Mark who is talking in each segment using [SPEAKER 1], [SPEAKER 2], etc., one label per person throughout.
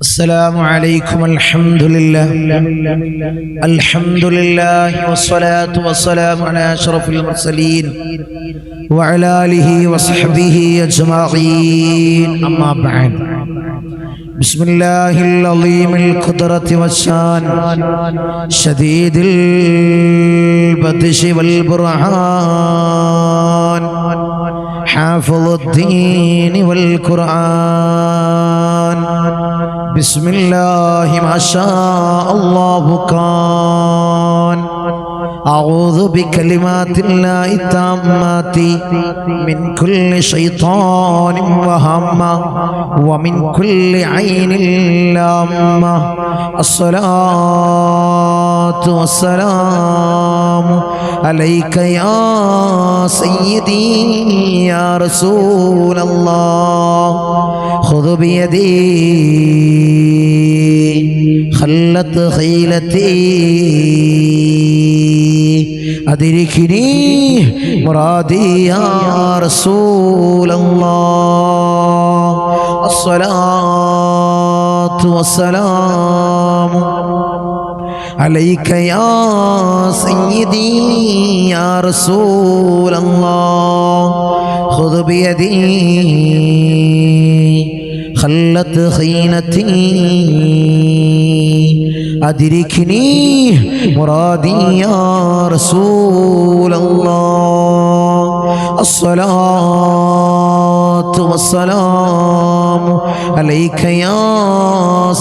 [SPEAKER 1] السلام عليكم. الحمد لله والصلاة والسلام على أشرف المرسلين وعلى آله وصحبه أجمعين. أما بعد، بسم الله العظيم القدرة والشان شديد البطش والبرهان حافظ الدين والقرآن. بسم الله ما شاء الله كان. أعوذ بكلمات الله التامات من كل شيطان وهمة ومن كل عين لامة. الصلاة والسلام عليك يا سيدي يا رسول الله. خذ بيدي خلت خيلتي أدركني مرادي يا رسول الله. الصلاة والسلام عليك يا سيدي يا رسول الله. خذ بيدي خلت خينتي أدركني مرادي يا رسول الله. الصلاة والسلام عليك يا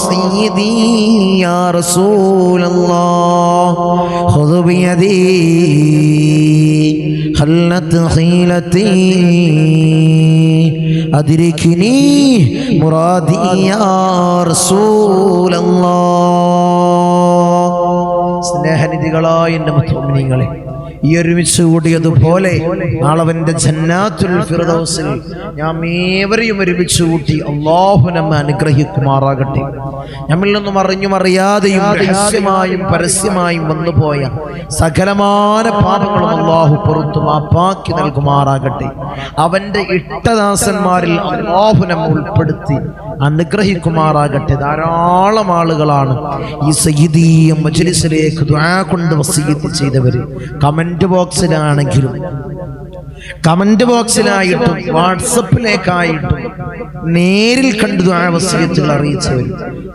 [SPEAKER 1] سيدي يا رسول الله. خذ بيدي خلت خيلتي أدركني مرادي يا رسول الله. സ്നേഹനിധികളായ എൻ്റെ മുഅ്മിനീങ്ങളെ, ഈ ഒരുമിച്ച് കൂടിയതുപോലെ നാളവന്റെ ജന്നാത്തുൽ ഫിർദൗസിൽ നാം ഏവരെയും ഒരുമിച്ച് കൂട്ടി അല്ലാഹു നമ്മെ അനുഗ്രഹിക്കുമാറാകട്ടെ. നമ്മിൽ നിന്നും അറിഞ്ഞും അറിയാതെയും രഹസ്യമായും പരസ്യമായും വന്നുപോയ സകലമാന പാപങ്ങളും അല്ലാഹു പുറത്തു മാപ്പാക്കി നൽകുമാറാകട്ടെ. അവന്റെ ഇഷ്ടദാസന്മാരിൽ അല്ലാഹു നമ്മെ ഉൾപ്പെടുത്തി അനുഗ്രഹിക്കുമാറാകട്ടെ. ധാരാളം ആളുകളാണ് ഈ സയ്യിദീയ മജ്ലിസിലേക്ക് ദുആ കൊണ്ട് വസിയത്ത് ചെയ്തവര്. കമന്റ് ബോക്സിലാണെങ്കിലും, കമന്റ് ബോക്സിലായിട്ടും വാട്സപ്പിലേക്കായിട്ടും നേരിൽ കണ്ടു ദുആ വസിയത്തുകൾ അറിയിച്ചവർ.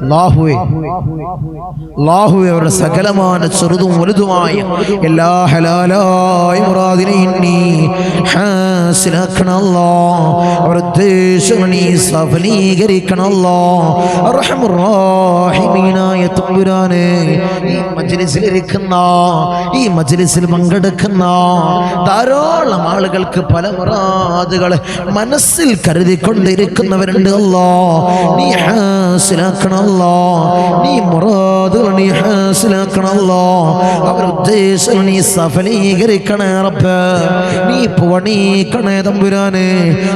[SPEAKER 1] അല്ലാഹുവേ അവരുടെ സകലമായ ചെറുതും വലുതുമായ എല്ലാ ഹലാലായ മുറാദിനെയും നീ ഹാസിലാക്കണം അല്ലാഹ്. അവരുടെ ഉദ്ദേശങ്ങൾ നീ സഫലീകരിക്കണം അല്ലാഹ്. അർഹമുർ റഹീമീനായ തമ്പുരാനെ, ഈ മജ്ലിസിലിരിക്കുന്ന, ഈ മജ്ലിസിൽ പങ്കെടുക്കുന്ന ധാരാളം ആളുകൾക്ക് പല മുറാദുകൾ മനസ്സിൽ കരുതിക്കൊണ്ടിരിക്കുന്നവരുണ്ട് അല്ലാഹ്. നീ ഹാസിലാക്കണം അല്ലാഹ്. നീ മുറാദുകൾ നീ ഹാസിലാക്കണം അല്ലാഹ്. അവരുടെ ഉദ്ദേശങ്ങൾ നീ സഫലീകരിക്കണേ റബ്ബേ. നീ പണിക്കണേ തമ്പുരാനെ.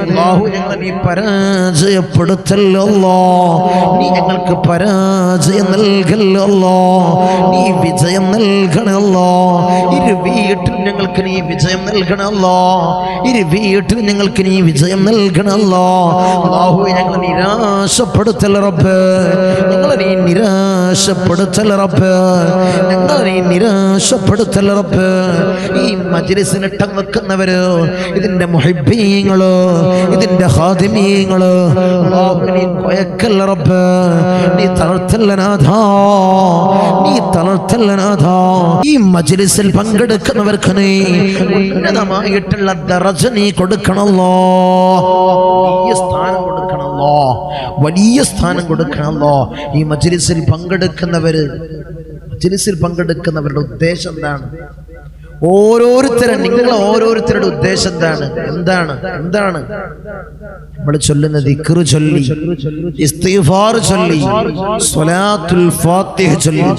[SPEAKER 1] അല്ലാഹു ഞങ്ങളെ നീ പരാജയപ്പെടുത്തല്ലോ അല്ലാഹ്. നീ ഞങ്ങൾക്ക് പരാജയം നൽകല്ലോ അല്ലാഹ്. നീ വിജയം നൽകണേ അല്ലാഹ്. ഇരു വീട്ടിൽ ഞങ്ങൾക്ക് നീ വിജയം നൽകണേ അല്ലാഹ്. ഇരു വീട്ടിൽ ഞങ്ങൾക്ക് നീ വിജയം നൽകണേ അല്ലാഹ്. അല്ലാഹുവേ ഞങ്ങളെ നിരാശപ്പെടുത്തല്ല റബ്ബേ. ഞങ്ങളെ നീ നിരാശപ്പെടുത്തല്ല റബ്ബേ. ഞങ്ങളെ നീ നിരാശപ്പെടുത്തല്ല റബ്ബേ. ഈ മജ്ലിസിനിട്ടം വെക്കുന്നവര്, ഇതിന്റെ മുഹിബ്ബീങ്ങള്, ഇതിന്റെ ഖാദിമീങ്ങള്, അല്ലാഹു നീ കൊയക്കല്ല റബ്ബേ. നീ തളർത്തല്ല നാഥാ. നീ തളർത്തല്ല നാഥാ. ഈ മജ്ലിസിൽ പങ്കെടുക്കുന്നവർക്ക് നീ ഉന്നതമായിട്ടുള്ള ദറജ നീ കൊടുക്കണല്ലോ. വലിയ സ്ഥാനം കൊടുക്കണല്ലോ. വലിയ സ്ഥാനം കൊടുക്കണല്ലോ. ഈ മജ്ലിസിൽ പങ്കെടുക്കുന്നവരുടെ ഉദ്ദേശം എന്താണ്? നിങ്ങൾ ഓരോരുത്തരുടെ ഉദ്ദേശം എന്താണ്? നമ്മൾ ചൊല്ലുന്ന ദിക്ർ ചൊല്ലി, ഇസ്തിഗ്ഫാർ ചൊല്ലി, സ്വലാത്തുൽ ഫാത്തിഹ ചൊല്ലി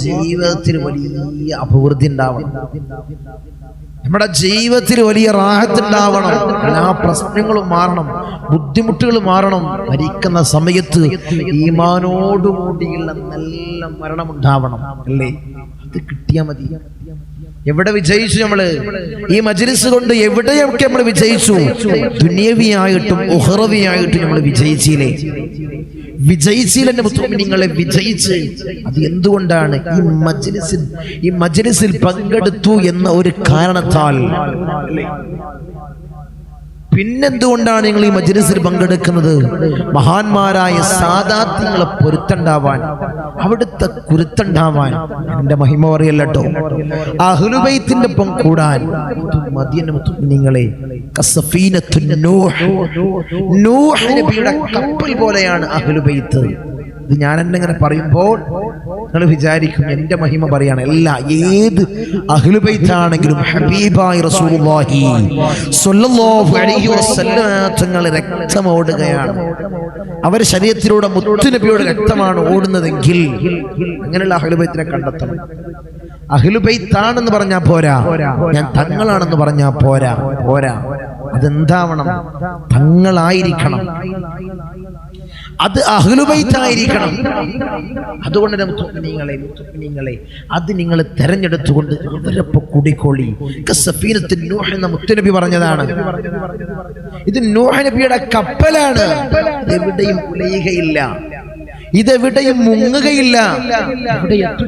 [SPEAKER 1] ജീവിതത്തിൽ വലിയ അഭിവൃദ്ധി ഉണ്ടാവണം. നമ്മുടെ ജീവിതത്തിൽ വലിയ റാഹത്ത് ഉണ്ടാവണം. എല്ലാ പ്രശ്നങ്ങളും മാറണം, ബുദ്ധിമുട്ടുകൾ മാറണം. മരിക്കുന്ന സമയത്ത് ഈമാനോടുകൂടിയുള്ള നല്ല മരണം ഉണ്ടാവണം. അല്ലേ? അത് കിട്ടിയാൽ മതി. എവിടെ വിജയിച്ചു നമ്മള്? ഈ മജ്‌ലിസ് കൊണ്ട് എവിടെയൊക്കെ നമ്മൾ വിജയിച്ചു? ദുനിയവിയായിട്ടും ഉഖറവിയായിട്ടും നമ്മൾ വിജയിച്ചില്ലേ? വിജയിച്ചില്ലെന്റെ മുഅ്മിനീങ്ങളെ, വിജയിച്ച്. അത് എന്തുകൊണ്ടാണ്? ഈ മജ്‌ലിസിൽ പങ്കെടുത്തു എന്ന ഒരു കാരണത്താൽ. പിന്നെന്തുകൊണ്ടാണ് നിങ്ങൾ ഈ മജ്‌ലിസിൽ പങ്കെടുക്കുന്നത്? മഹാന്മാരായ സാദാത്യങ്ങളെ പൊരുത്തണ്ടാവാൻ, അവിടുത്തെ കുരുത്തണ്ടാവാൻ. എന്റെ മഹിമ പറയല്ലോ, അഹ്ലു ബൈത്തിന്റെ ഒപ്പം കൂടാൻ. നിങ്ങളെ നൂഹ് നബിയുടെ കപ്പൽ പോലെയാണ് അഹ്ലു ബൈത്ത്. ഇത് ഞാൻ എന്നെങ്ങനെ പറയുമ്പോൾ നിങ്ങൾ വിചാരിക്കും എന്റെ മഹിമ പറയാണ്. അല്ല, ഏത് അഹ്ലു ബൈത്താണെങ്കിലും ഹബീബായ റസൂലുള്ളാഹി സ്വല്ലല്ലാഹു അലൈഹി വസല്ലം തങ്ങളുടെ രക്തം ഓടുകയാണ്. അവരുടെ ശരീരത്തിലൂടെ മുത്ത് നബിയുടെ രക്തമാണ് ഓടുന്നതെങ്കിൽ അങ്ങനെയുള്ള അഹ്ലു ബൈത്തിനെ കണ്ടെത്തണം. അഹ്ലു ബൈത്താണെന്ന് പറഞ്ഞാൽ പോരാ, ഞാൻ തങ്ങളാണെന്ന് പറഞ്ഞാൽ പോരാ. അതെന്താവണം? തങ്ങളായിരിക്കണം. അത് അഹ്ലു ബൈത്തായിരിക്കണം. അതുകൊണ്ട് മുഅ്മിനീങ്ങളെ, അത് നിങ്ങൾ തെരഞ്ഞെടുത്തുകൊണ്ട് അവരൊപ്പം കൂടിക്കോളി. കസഫീനത്തുൻ നൂഹ് എന്ന മുത്തുനബി പറഞ്ഞതാണ്. ഇത് നൂഹ് നബിയുടെ കപ്പലാണ്. ഇതെവിടെയും ഉലയുകയില്ല, ഇതെവിടെയും മുങ്ങുകയില്ല. എവിടെ എത്തും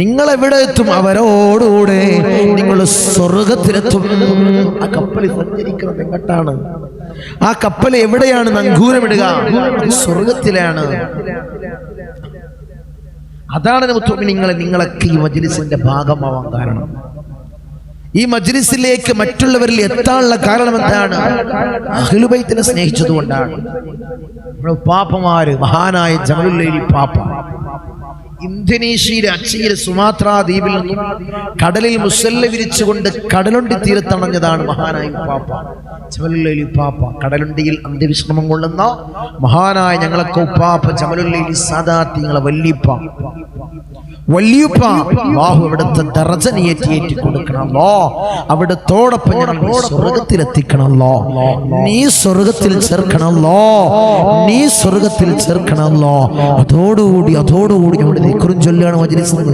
[SPEAKER 1] നിങ്ങൾ എവിടെ എത്തും? അവരോടുകൂടെ നിങ്ങൾ സ്വർഗത്തിലെത്തും. ആ കപ്പലിൽ സഞ്ചരിക്കുന്നത് എങ്ങോട്ടാണ്? ആ കപ്പൽ എവിടെയാണ് നങ്കൂരമിടുക? സ്വർഗത്തിലാണ്. അതാണ് മുഅ്മിനീങ്ങളെ, നിങ്ങളൊക്കെ ഈ മജ്‌ലിസിന്റെ ഭാഗമാവാൻ കാരണം. ഈ മജ്‌ലിസിലേക്ക് മറ്റുള്ളവരിൽ എത്താനുള്ള കാരണം എന്താണ്? അഹ്ലു ബൈത്തിനെ സ്നേഹിച്ചതുകൊണ്ടാണ്. പാപ്പമാര്, മഹാനായ ജമലുല്ലൈലി പാപ്പ ഇന്തോനേഷ്യയിലെ അച്ചിയിലെ സുമാത്ര ദ്വീപിൽ നിന്നും കടലിൽ മുസല്ല വിരിച്ചുകൊണ്ട് കടലുണ്ടി തീരത്തണഞ്ഞതാണ് മഹാനായ പാപ്പ ജമലുല്ലൈലി പാപ്പ. കടലുണ്ടിയിൽ അന്ത്യവിശ്രമം കൊള്ളുന്ന മഹാനായ ഞങ്ങളൊക്കെ ഉപ്പാപ്പ ജമലുല്ലൈലി സാദാത്ത്, നിങ്ങളെ വല്യപ്പ അല്ലാഹു അവിടുത്തെ ദറജ നീയേറ്റി കൊടുക്കണമല്ലോ. അവിടുത്തോടൊപ്പം ഞങ്ങൾ സ്വർഗത്തിലെത്തിക്കണമല്ലോ. നീ സ്വർഗത്തിൽ ചേർക്കണമല്ലോ. നീ സ്വർഗത്തിൽ ചേർക്കണമല്ലോ. അതോടുകൂടി നമ്മുടെ ദിക്റും ചൊല്ലുകയാണ് മജ്‌ലിസിൽ.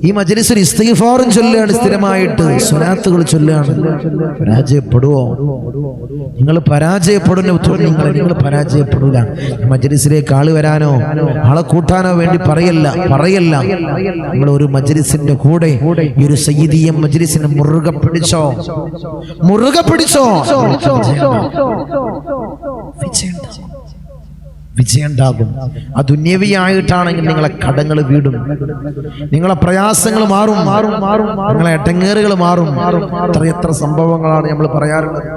[SPEAKER 1] ഈ മജ്‌ലിസിൽ ഇസ്തിഗ്ഫാറും ചൊല്ലുകയാണ്, സ്ഥിരമായിട്ട് സ്വലാത്തുകൾ ചൊല്ലുകയാണ്. പരാജയപ്പെടുവോ? നിങ്ങൾ പരാജയപ്പെടുന്ന നിങ്ങൾ പരാജയപ്പെടൂല. മജ്‌ലിസിലേക്ക് ആള് വരാനോ ആളെ കൂട്ടാനോ വേണ്ടി പറയല്ല. നമ്മൾ ഒരു മജ്‌ലിസിന്റെ കൂടെ ഈ ഒരു സയ്യിദിയ മജ്‌ലിസിനെ മുറുകെ പിടിച്ചോ. വിജയമുണ്ടാകും. ആ ദുന്യവിയായിട്ടാണെങ്കിൽ നിങ്ങളെ കടങ്ങൾ വീടും, നിങ്ങളെ പ്രയാസങ്ങൾ മാറും, നിങ്ങളെ എടങ്ങേറുകൾ മാറും. എത്ര സംഭവങ്ങളാണ് നമ്മൾ പറയാറുള്ളത്.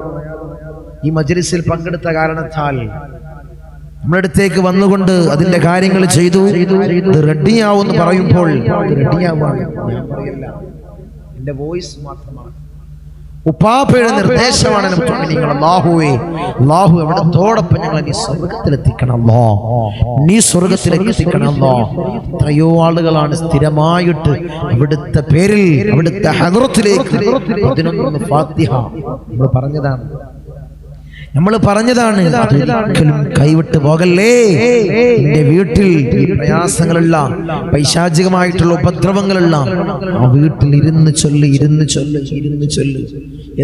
[SPEAKER 1] ഈ മജ്‌ലിസിൽ പങ്കെടുത്ത കാരണത്താൽ നമ്മളടുത്തേക്ക് വന്നുകൊണ്ട് അതിന്റെ കാര്യങ്ങൾ ചെയ്തു, ഇത് റെഡിയാവെന്ന് പറയുമ്പോൾ റെഡിയാവാണ്. ഞാൻ പറയല്ല, എന്റെ വോയിസ് മാത്രമാണ്. ഉപ്പാപ്പയുടെ നിർദ്ദേശമാണ്. അല്ലാഹു അവിടത്തോടൊപ്പം ഞങ്ങൾ നീ സ്വർഗത്തിലെത്തിക്കണമല്ലോ. നീ സ്വർഗത്തിലെത്തിക്കണമല്ലോ. എത്രയോ ആളുകളാണ് സ്ഥിരമായിട്ട് അവിടുത്തെ പേരിൽ, അവിടുത്തെ ഹദ്റത്തിലേക്ക് 11 ഫാത്തിഹ നമ്മൾ പറഞ്ഞതാണ്. അതൊരിക്കലും കൈവിട്ട് പോകല്ലേ. എന്റെ വീട്ടിൽ ഈ പ്രയാസങ്ങളുള്ള, പൈശാചികമായിട്ടുള്ള ഉപദ്രവങ്ങളുള്ള ആ വീട്ടിൽ ഇരുന്ന് ചൊല്ല്.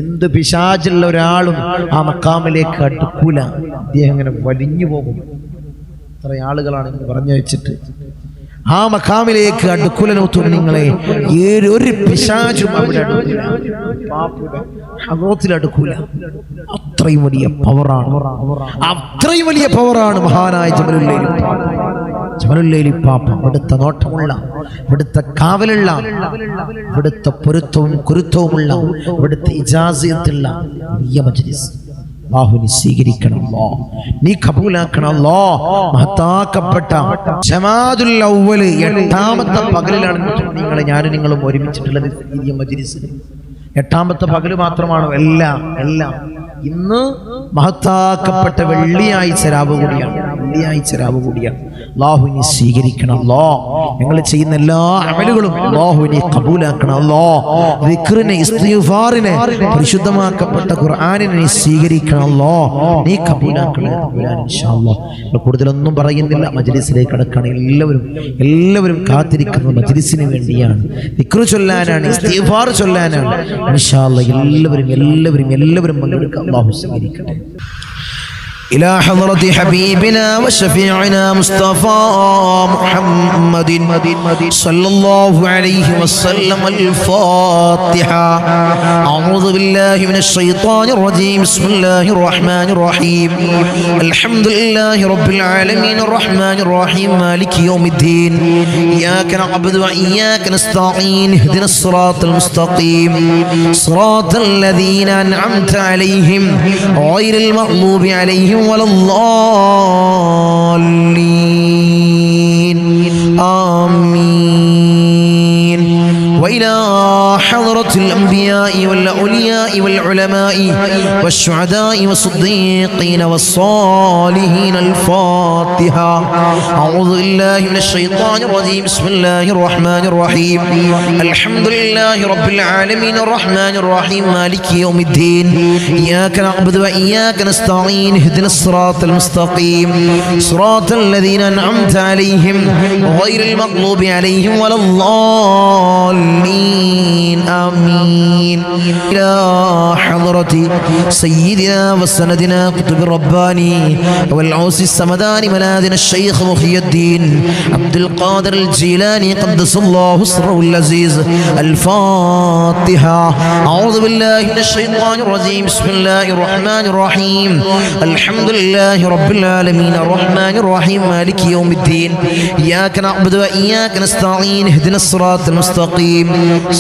[SPEAKER 1] എന്ത് പിശാചുള്ള ഒരാളും ആ മക്കാമിലേക്ക് അടുക്കൂല. അദ്ദേഹം അങ്ങനെ വലിഞ്ഞു പോകും. എത്ര ആളുകളാണ് ഇന്ന് പറഞ്ഞു വെച്ചിട്ട് ആ മക്കാമിലേക്ക് അടുക്കൂലനോത്തു. നിങ്ങളെ ഒരു പിശാചും അവിടെ അടുക്കൂല. അത്രയും വലിയ പവറാണ് മഹാനായ ജമലുല്ലൈലി പാപ്പ. ഇവിടുത്തെ നോട്ടമുള്ള, ഇവിടുത്തെ കാവലുള്ള, ഇവിടുത്തെ പൊരുത്തവും കുരുത്തവുമുള്ള, ഇവിടുത്തെ ഇജാസിയത്തുള്ള വലിയ മജ്‌ലിസ്. അല്ലാഹുവിനെ സ്വീകരിക്കണമല്ലോ, നീ കബൂലാക്കണമല്ലോ. മഹത്താക്കപ്പെട്ട ജമാദുൽ അവ്വൽ 8ാമത്തെ പകലിലാണ് ഞാനും നിങ്ങളും ഒരുമിച്ചിട്ടുള്ളത്. ഈ മജ്‌ലിസിൽ 8ാമത്തെ പകല് മാത്രമാണോ? എല്ലാം ഇന്ന് മഹത്താക്കപ്പെട്ട വെള്ളിയാഴ്ച രാവ് കൂടിയാണ്. അല്ലാഹുവിനെ സ്വീകരിക്കണമല്ലോ. ഞങ്ങൾ ചെയ്യുന്ന എല്ലാ അമലുകളും അല്ലാഹുവിനെ കബൂലാക്കണം. അല്ലാഹ് ദിക്റിനെ ഇസ്തിഗ്ഫാറിനെ പരിശുദ്ധമാക്കപ്പെട്ട ഖുർആനിനെ നീ സ്വീകരിക്കണം. അല്ലാഹ് നീ കബൂലാക്കണം ഇൻഷാ അല്ലാഹ്. കൂടുതലൊന്നും പറയുന്നില്ല, മജ്ലിസിലേക്ക് കടക്കണം. എല്ലാവരും കാത്തിരിക്കുന്നത് മജ്ലിസിന് വേണ്ടിയാണ്, ദിക്ർ ചൊല്ലാനാണ്, ഇസ്തിഗ്ഫാർ ചൊല്ലാനാണ്. ഇൻഷാ അല്ലാഹ് എല്ലാവരും പങ്കെടുക്കുക. അല്ലാഹു സ്വീകരിക്കട്ടെ. إلى حضرة حبيبنا وشفيعنا مصطفى محمد صلى الله عليه وسلم الفاتحة. أعوذ بالله من الشيطان الرجيم. بسم الله الرحمن الرحيم. الحمد لله رب العالمين الرحمن الرحيم مالك يوم الدين. إياك نعبد وإياك نستعين. اهدنا الصراط المستقيم صراط الذين أنعمت عليهم غير المغضوب عليهم ولا الضالين آمين. وإلى حضرة الأنبياء والأولياء والعلماء والشهداء والصديقين والصالحين الفاتحة. أعوذ بالله من الشيطان الرجيم. بسم الله الرحمن الرحيم. الحمد لله رب العالمين الرحمن الرحيم مالك يوم الدين. إياك نعبد وإياك نستعين. اهدنا الصراط المستقيم صراط الذين أنعمت عليهم غير المغضوب عليهم ولا الضالين آمين. إلى حضرة سيدنا وسندنا قطب الرباني والعوس السمداني ملاذنا الشيخ محي الدين عبد القادر الجيلاني قدس الله سره العزيز الفاتحة. أعوذ بالله من الشيطان الرجيم. بسم الله الرحمن الرحيم. الحمد لله رب العالمين الرحمن الرحيم مالك يوم الدين. إياك نعبد وإياك نستعين. اهدنا الصراط المستقيم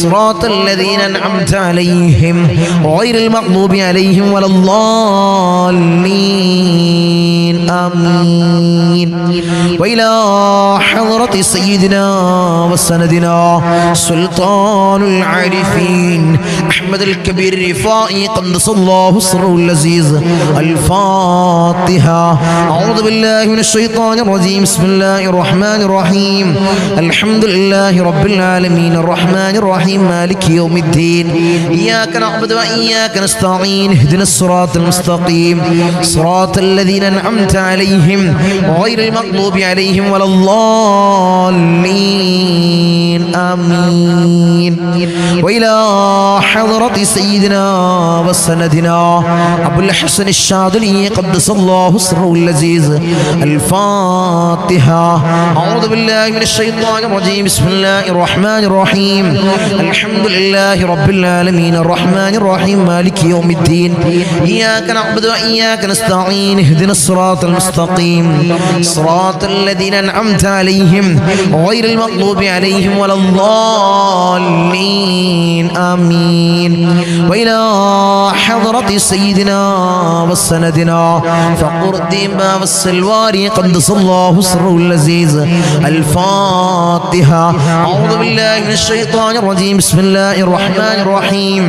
[SPEAKER 1] صراط الذين أنعمت عليهم غير المغضوب عليهم ولا الضالين آمين. وإلى حضرة سيدنا وسندنا سلطان العارفين أحمد الكبير الرفائي قدس الله سره العزيز الفاتحة. أعوذ بالله من الشيطان الرجيم. بسم الله الرحمن الرحيم. الحمد لله رب العالمين الرحمن الرحيم مالك يوم الدين. إياك نعبد وإياك نستعين. اهدنا الصراط المستقيم صراط الذين أنعمت عليهم غير المغضوب عليهم ولا الضالين آمين. وإلى حضرة سيدنا وسندنا أبو الحسن الشاذلي قدس الله سره العزيز الفاتحة. أعوذ بالله من الشيطان الرجيم. بسم الله الرحمن الرحيم. الحمد لله رب العالمين الرحمن الرحيم مالك يوم الدين. إياك نعبد وإياك نستعين. اهدنا الصراط المستقيم صراط الذين أنعمت عليهم غير المغضوب عليهم ولا الضالين آمين. وإلى حضرة سيدنا وسندنا فقر الديما والسلواري قدس الله سره العزيز الفاتحة. أعوذ بالله من الشيطان الرجيم. بسم الله الرحمن الرحيم.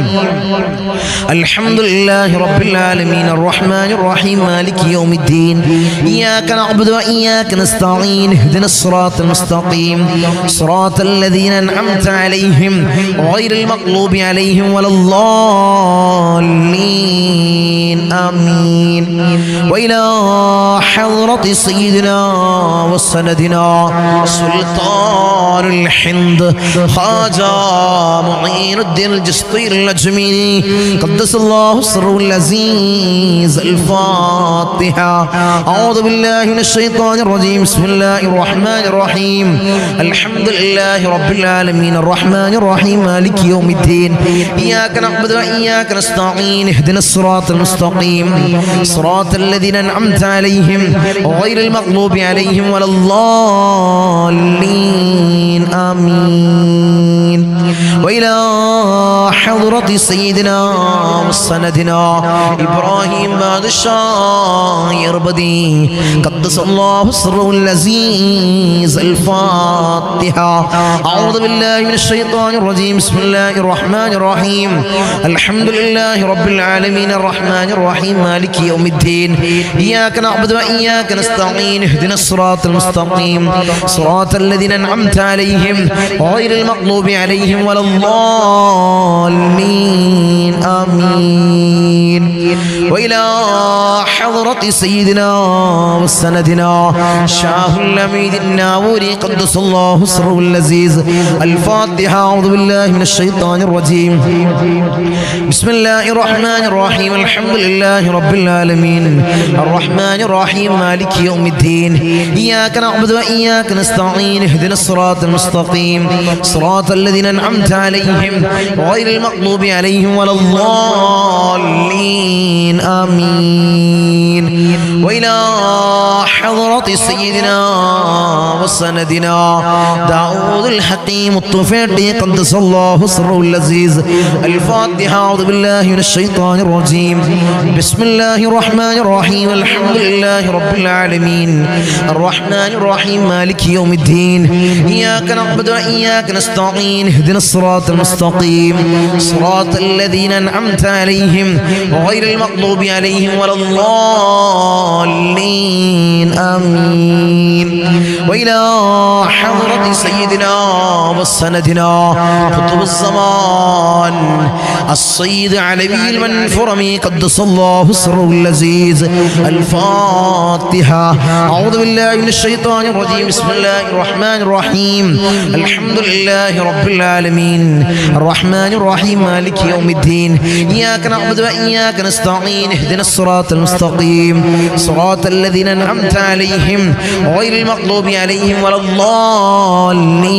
[SPEAKER 1] الحمد لله رب العالمين الرحمن الرحيم مالك يوم الدين. إياك نعبد وإياك نستعين. اهدنا الصراط المستقيم صراط الذين أنعمت عليهم غير المغضوب عليهم ولا الضالين آمين. وإلى حضرة سيدنا وسندنا سلطان الحند خواجة معين الدين الجسطير الأجميري قدس الله سره العزيز الفاتحة. أعوذ بالله من الشيطان الرجيم. بسم الله الرحمن الرحيم. الحمد لله رب العالمين الرحمن الرحيم مالك يوم الدين. إياك نعبد وإياك نستعين. اهدنا الصراط المستقيم صراط الذين أنعمت عليهم غير المغضوب عليهم ولا الضالين آمين. وإلى حضرة سيدنا وسندنا إبراهيم بادشاه يربدي قدس الله سره العزيز. الفاتحة. أعوذ بالله من الشيطان الرجيم. بسم الله الرحمن الرحيم. الحمد لله رب العالمين الرحمن الرحيم مالك يوم الدين. إياك نعبد وإياك نستعين. اهدنا الصراط المستقيم صراط الذين أنعمت عليهم غير المغضوب عليهم ولا الضالين. آمين. وإلى حضرة سيدنا وسندنا شاه الأميد الناوري قدس الله سره العزيز. الفاتحة. أعوذ بالله من الشيطان الرجيم. بسم الله الرحمن الرحيم. الحمد لله رب العالمين الرحمن الرحيم مالك يوم الدين. إياك نعبد وإياك نستعين. اهدنا الصراط المستقيم صراط الذين أنعمت عليهم غير المغضوب عليهم ولا الضالين. آمين. وإلى حضرة سيدنا وسندنا داود الحكيم الطفيلي قدس الله سره العزيز. الفاتحة. أعوذ بالله من الشيطان الرجيم. بسم الله الرحمن الرحيم. الحمد لله رب العالمين الرحمن الرحيم مالك يوم الدين. إياك نعبد وإياك نستعين. اهدنا الصراط المستقيم صراط الذين أنعمت عليهم غير المغضوب عليهم ولا الضالين. آمين. وإلى حضرة سيدنا وسندنا قطب الزمان السيد علوي المنفرمي قدس الله سره العزيز. الفاتحة. أعوذ بالله من الشيطان الرجيم. بسم الله الرحمن الرحيم. الحمد لله رب العالمين الرحمن الرحيم مالك يوم الدين. إياك نعبد وإياك نستعين. اهدنا الصراط المستقيم صراط الذين أنعمت عليهم غير المغضوب عليهم ولا الضالين.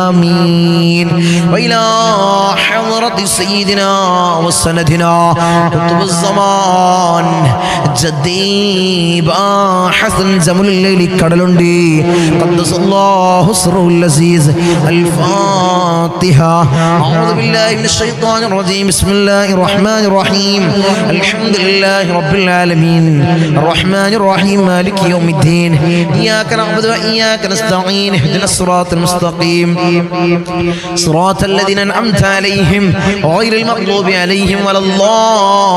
[SPEAKER 1] آمين. وإلى حضرة سيدنا وسندنا قطب الزمان جدي باحث الجمل الليل كدلندي قدس الله سره العزيز. الفاتحة. أعوذ بالله من الشيطان الرجيم. بسم الله الرحمن الرحيم. الحمد لله رب العالمين الرحمن الرحيم مالك يوم الدين. إياك نعبد وإياك نستعين. اهدنا الصراط المستقيم صراط الذين أنعمت عليهم غير المغضوب عليهم ولا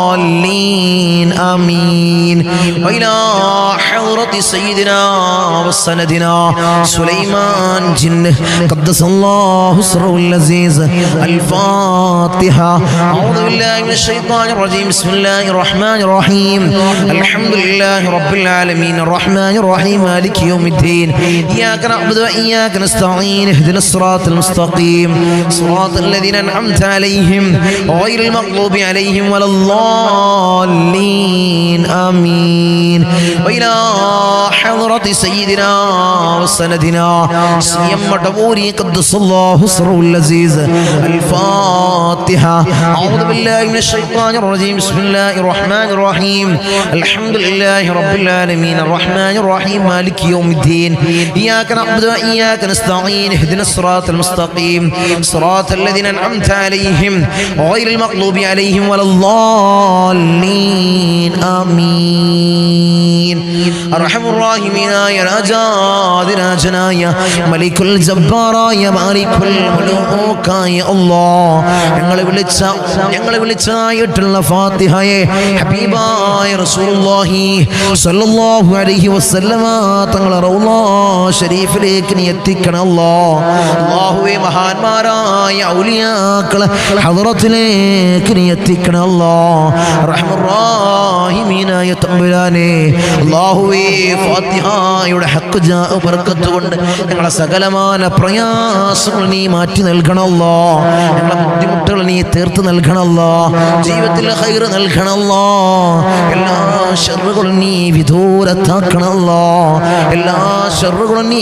[SPEAKER 1] الضالين. آمين. وإلى حضرة سيدنا وسندنا سليمان جن قدس الله سره العزيز. الفاتحة. أعوذ بالله من الشيطان الرجيم. بسم الله الرحمن الرحيم. الحمد لله رب العالمين الرحمن الرحيم مالك يوم الدين. إياك نعبد وإياك نستعين. اهدنا الصراط المستقيم صراط الذين أنعمت عليهم غير المغضوب عليهم ولا الضالين. آمين. وإلى حضرة سيدنا وسندنا سيم مدبوري قدس الله سره العزيز. الفاتحة. أعوذ بالله من الشيطان الرجيم. بسم الله الرحمن الرحيم. الحمد لله رب العالمين الرحمن الرحيم مالك يوم الدين. إياك نعبد وإياك نستعين. اهدنا الصراط المستقيم صراط الذين أنعمت عليهم غير المغضوب عليهم ولا الضالين. آمين. أرحم الراحمين يا രാജാതിരാജനായ മലിക്കുൽ ജബ്ബാറായ മാലിക്കുൽ മുലൂക്കായ അല്ലാഹ് ഞങ്ങളെ വിളിച്ചായിട്ടുള്ള ഫാത്തിഹയെ ഹബീബായ റസൂലുള്ളാഹി സ്വല്ലല്ലാഹു അലൈഹി വസല്ലമ തങ്ങളെ റൗള ശരീഫിലേക്ക് നീ എത്തിക്കണം അല്ലാഹ്. അല്ലാഹുവേ മഹാന്മാരായ ഔലിയാക്കളെ ഹദ്റത്തിലേക്ക് നീ എത്തിക്കണം അല്ലാഹ്. റഹ്മാൻ റഹീമീനായ തമ്പുരാനെ അല്ലാഹുവേ ഫാത്തിഹയുടെ ഹഖ് ജാ ബർക്കത്ത് കൊണ്ട് ഞങ്ങളെ സകലമായ പ്രയാസങ്ങൾ നീ മാറ്റി നൽകണമല്ലോ. ഞങ്ങളെ ബുദ്ധിമുട്ടുകൾ നീ തീർത്ത് നൽകണമല്ലോ. ജീവിതത്തിൽ ഖൈർ നൽകണമല്ലോ. എല്ലാ ശർറുകളും നീ വിദൂരത്താക്കണമല്ലോ. എല്ലാ ശർറുകളും നീ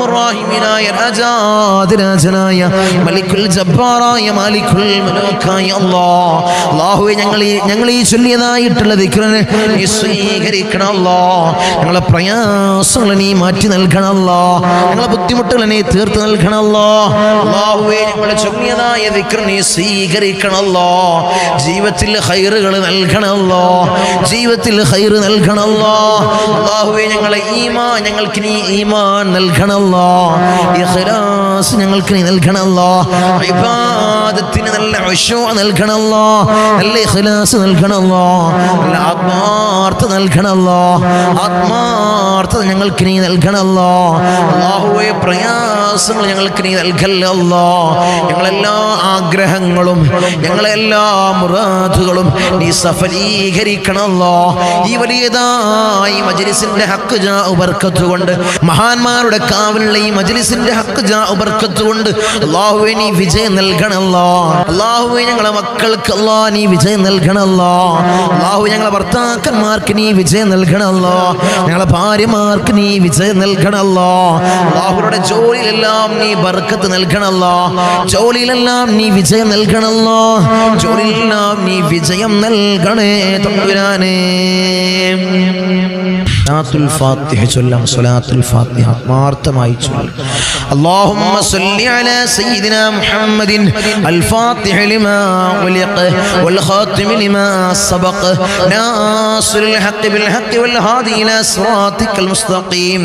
[SPEAKER 1] അർഹമുർ റഹീമീനായ രാജാതിരാജനായ മലിക്കുൽ ജബ്ബാറായ മാലിക്കുൽ മുലൂക്കായ അല്ലാഹുവേ ഞങ്ങൾ ഈ ചൊല്ലിയതായിട്ടുള്ള ദിക്റിനെ നീ സ്വീകരിക്കണം അല്ലാഹ്. ഞങ്ങളെ പ്രയാസങ്ങൾ നീ മാറ്റി നൽകണം അല്ലാഹ്. ഞങ്ങളെ ബുദ്ധിമുട്ടുകൾ നീ തീർത്ത് നൽകണം അല്ലാഹ്. അല്ലാഹുവേ ഞങ്ങൾ ചൊല്ലിയതായ ദിക്ർ നീ സ്വീകരിക്കണം അല്ലാഹ്. ജീവിതത്തിൽ ഖൈറുകൾ നൽകണം അല്ലാഹ്. ജീവിതത്തിൽ ഖൈർ നൽകണം അല്ലാഹ്. അല്ലാഹുവേ ഞങ്ങൾക്ക് നീ ഈമാൻ നൽകണം അല്ലാഹ്. ഇഖ്ലാസ് ഞങ്ങൾക്ക് നീ നൽകണം അല്ലാഹ്. ഇബാദത്തിന് നല്ല ഖുശൂ' നൽകണം അല്ലാഹ്. നല്ല ഇഖ്ലാസ് നൽകണം അല്ലാഹ്. നല്ല ആത്മാർത്ഥത നൽകണം അല്ലാഹ്. ആത്മാർത്ഥത ഞങ്ങൾക്ക് നീ നൽകണം അല്ലാഹ്. അല്ലാഹുവേ പ്രയാസങ്ങൾ ഞങ്ങൾക്ക് നീ നൽകല്ലേ അല്ലാഹ്. ഞങ്ങളെല്ലാ ആഗ്രഹങ്ങളും ഞങ്ങളെല്ലാ മുറാദുകളും നീ സഫലീകരിക്കണം അല്ലാഹ്. ഈ വലിയതായി മജ്ലിസിന്റെ ഹക്ക് ജാ ബർക്കത്ത് കൊണ്ട്, മഹാന്മാരുടെ കാവലുള്ള ഈ മജ്ലിസിന്റെ ഹക്ക് ജാ ബർക്കത്ത് കൊണ്ട് അല്ലാഹുവേ നീ വിജയം നൽകണം അല്ലാഹ്. അല്ലാഹുവേ ഞങ്ങളെ മക്കൾക്ക് അല്ലാഹ് നീ വിജയം നൽകണം അല്ലാഹ്. അല്ലാഹു ഞങ്ങളെ ഭർത്താക്കന്മാർക്ക് നീ വിജയം നൽകണം അല്ലാഹ്. ഞങ്ങളെ ഭാര്യമാർക്ക് നീ വിജയം നൽകണം അല്ലാഹ്. അല്ലാഹുവിന്റെ ജോലിയിലെല്ലാം നീ ബർക്കത്ത് നൽകണം അല്ലാഹ്. ജോലിയിലെല്ലാം നീ വിജയം നൽകണം അല്ലാഹ്. ജോലിയിലെല്ലാം നീ വിജയം നൽകണേ തമ്പുരാനേ. സലാത്തുൽ ഫാത്തിഹ ചൊല്ലാം. സലാത്തുൽ ഫാത്തിഹ ആത്മാർത്ഥമായി ചൊല്ലാം. اللهم صل على سيدنا محمد الفاتح لما ولق والخاتم لما سبق ناصر الحق بالحق والهادي إلى صراطك المستقيم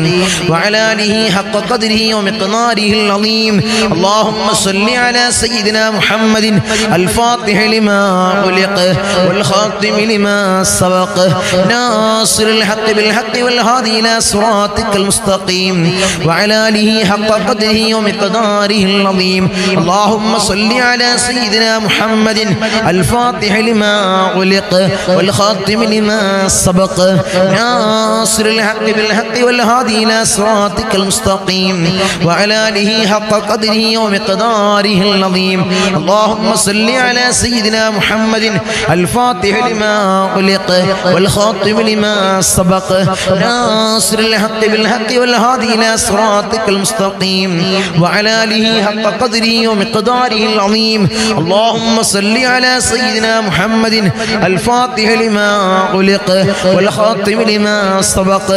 [SPEAKER 1] وعلى آله حق قدره ومقداره العظيم. اللهم صل على سيدنا محمد الفاتح لما ولق والخاتم لما سبق ناصر الحق بالحق والهادي إلى صراطك المستقيم وعلى آله حق قدره ومقداره العظيم. اللهم صل على سيدنا محمد الفاتح لما أغلق والخاتم لما سبق ناصر الحق بالحق والهادي إلى صراطك المستقيم وعلى آله حق قدره ومقداره العظيم. اللهم صل على سيدنا محمد الفاتح لما أغلق والخاتم لما سبق ناصر الحق بالحق والهادي إلى صراطك المستقيم وعلى آله حق قدره ومقداره العظيم. اللهم صل على سيدنا محمد الفاتح لما أغلق والخاتم لما سبق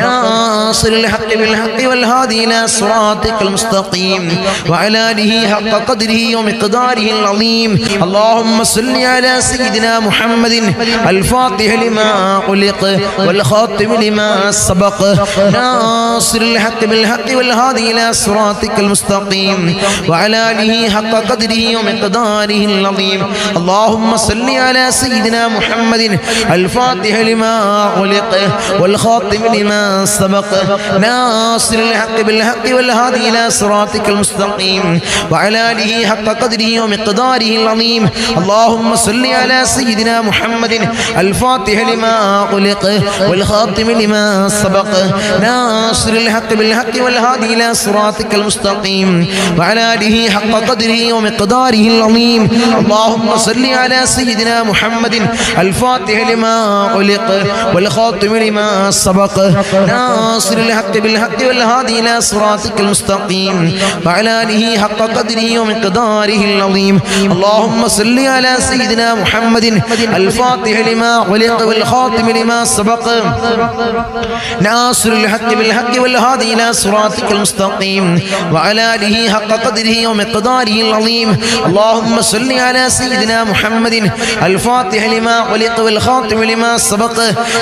[SPEAKER 1] ناصر الحق بالحق والهادي إلى صراطك المستقيم وعلى آله حق قدره ومقداره العظيم. اللهم صل على سيدنا محمد الفاتح لما أغلق والخاتم لما سبق ناصر الحق بالحق والهادي إلى صراطك المستقيم وعلى آله حق قدره ومقداره العظيم. اللهم صل على سيدنا محمد الفاتح لما أغلق والخاتم لما سبق ناصر الحق بالحق والهادي إلى صراطك المستقيم وعلى آله حق قدره ومقداره العظيم. اللهم صل على سيدنا محمد الفاتح لما أغلق والخاتم لما سبق ناصر الحق بالحق والهادي إلى صراطك المستقيم وعلى آله حق قدره ومقداره العظيم. اللهم صل على سيدنا محمد الفاتح لما أغلق والخاتم لما سبق ناصر الحق بالحق والهادي إلى صراطك المستقيم وعلى آله حق قدره ومقداره العظيم. اللهم صل على سيدنا محمد الفاتح لما أغلق والخاتم لما سبق ناصر الحق بالحق والهادي إلى صراطك المستقيم وعلى آله حق قدره ومقداره العظيم. اللهم صل على سيدنا محمد الفاتح لما أغلق والخاتم لما سبق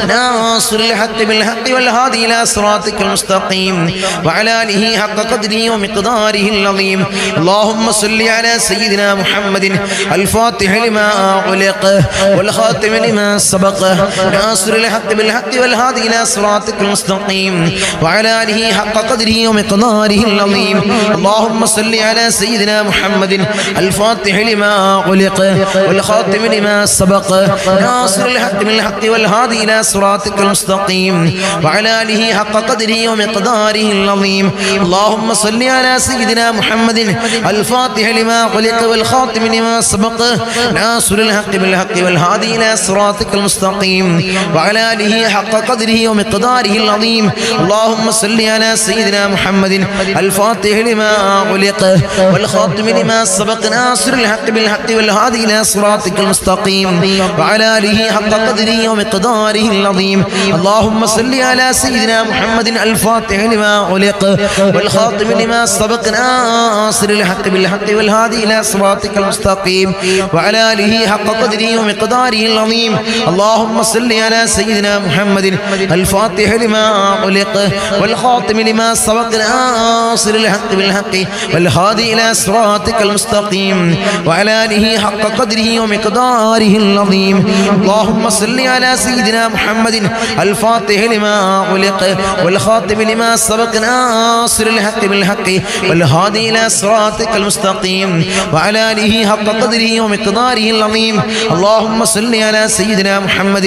[SPEAKER 1] ناصر الحق بالحق والهادي إلى صراطك المستقيم وعلى آله حق قدره ومقداره العظيم. اللهم صل على سيدنا محمد الفاتح لما أغلق والخاتم لما سبق ناصر الحق بالحق والهادي إلى صراطك المستقيم وعلى آله حق قدره ومقداره العظيم. اللهم صل على سيدنا محمد الفاتح لما أغلق والخاتم لما سبق ناصر الحق بالحق والهادي إلى صراطك المستقيم وعلى آله حق قدره ومقداره العظيم. اللهم صل على سيدنا محمد الفاتح لما أغلق والخاتم لما سبق ناصر الحق بالحق والهادي إلى صراطك المستقيم وعلى آله حق قدره ومقداره العظيم اللهم صل على سيدنا محمد الفاتح لما أغلق والخاتم لما سبق ناصر الحق بالحق والهادي إلى صراطك المستقيم وعلى آله حق قدره ومقداره العظيم اللهم صل على سيدنا محمد الفاتح لما أغلق والخاتم لما سبق ناصر الحق بالحق والهادي إلى صراطك المستقيم وعلى آله حق قدره ومقداره العظيم اللهم صل على سيدنا محمد الفاتح لما أغلق والخاتم لما سبق ناصر الحق بالحق والهادي إلى صراطك المستقيم وعلى آله حق قدره ومقداره العظيم اللهم صل على سيدنا محمد الفاتح لما أغلق والخاتم لما سبق ناصر الحق بالحق والهادي إلى صراطك المستقيم وعلى آله حق قدره ومقداره العظيم اللهم صل على سيدنا محمد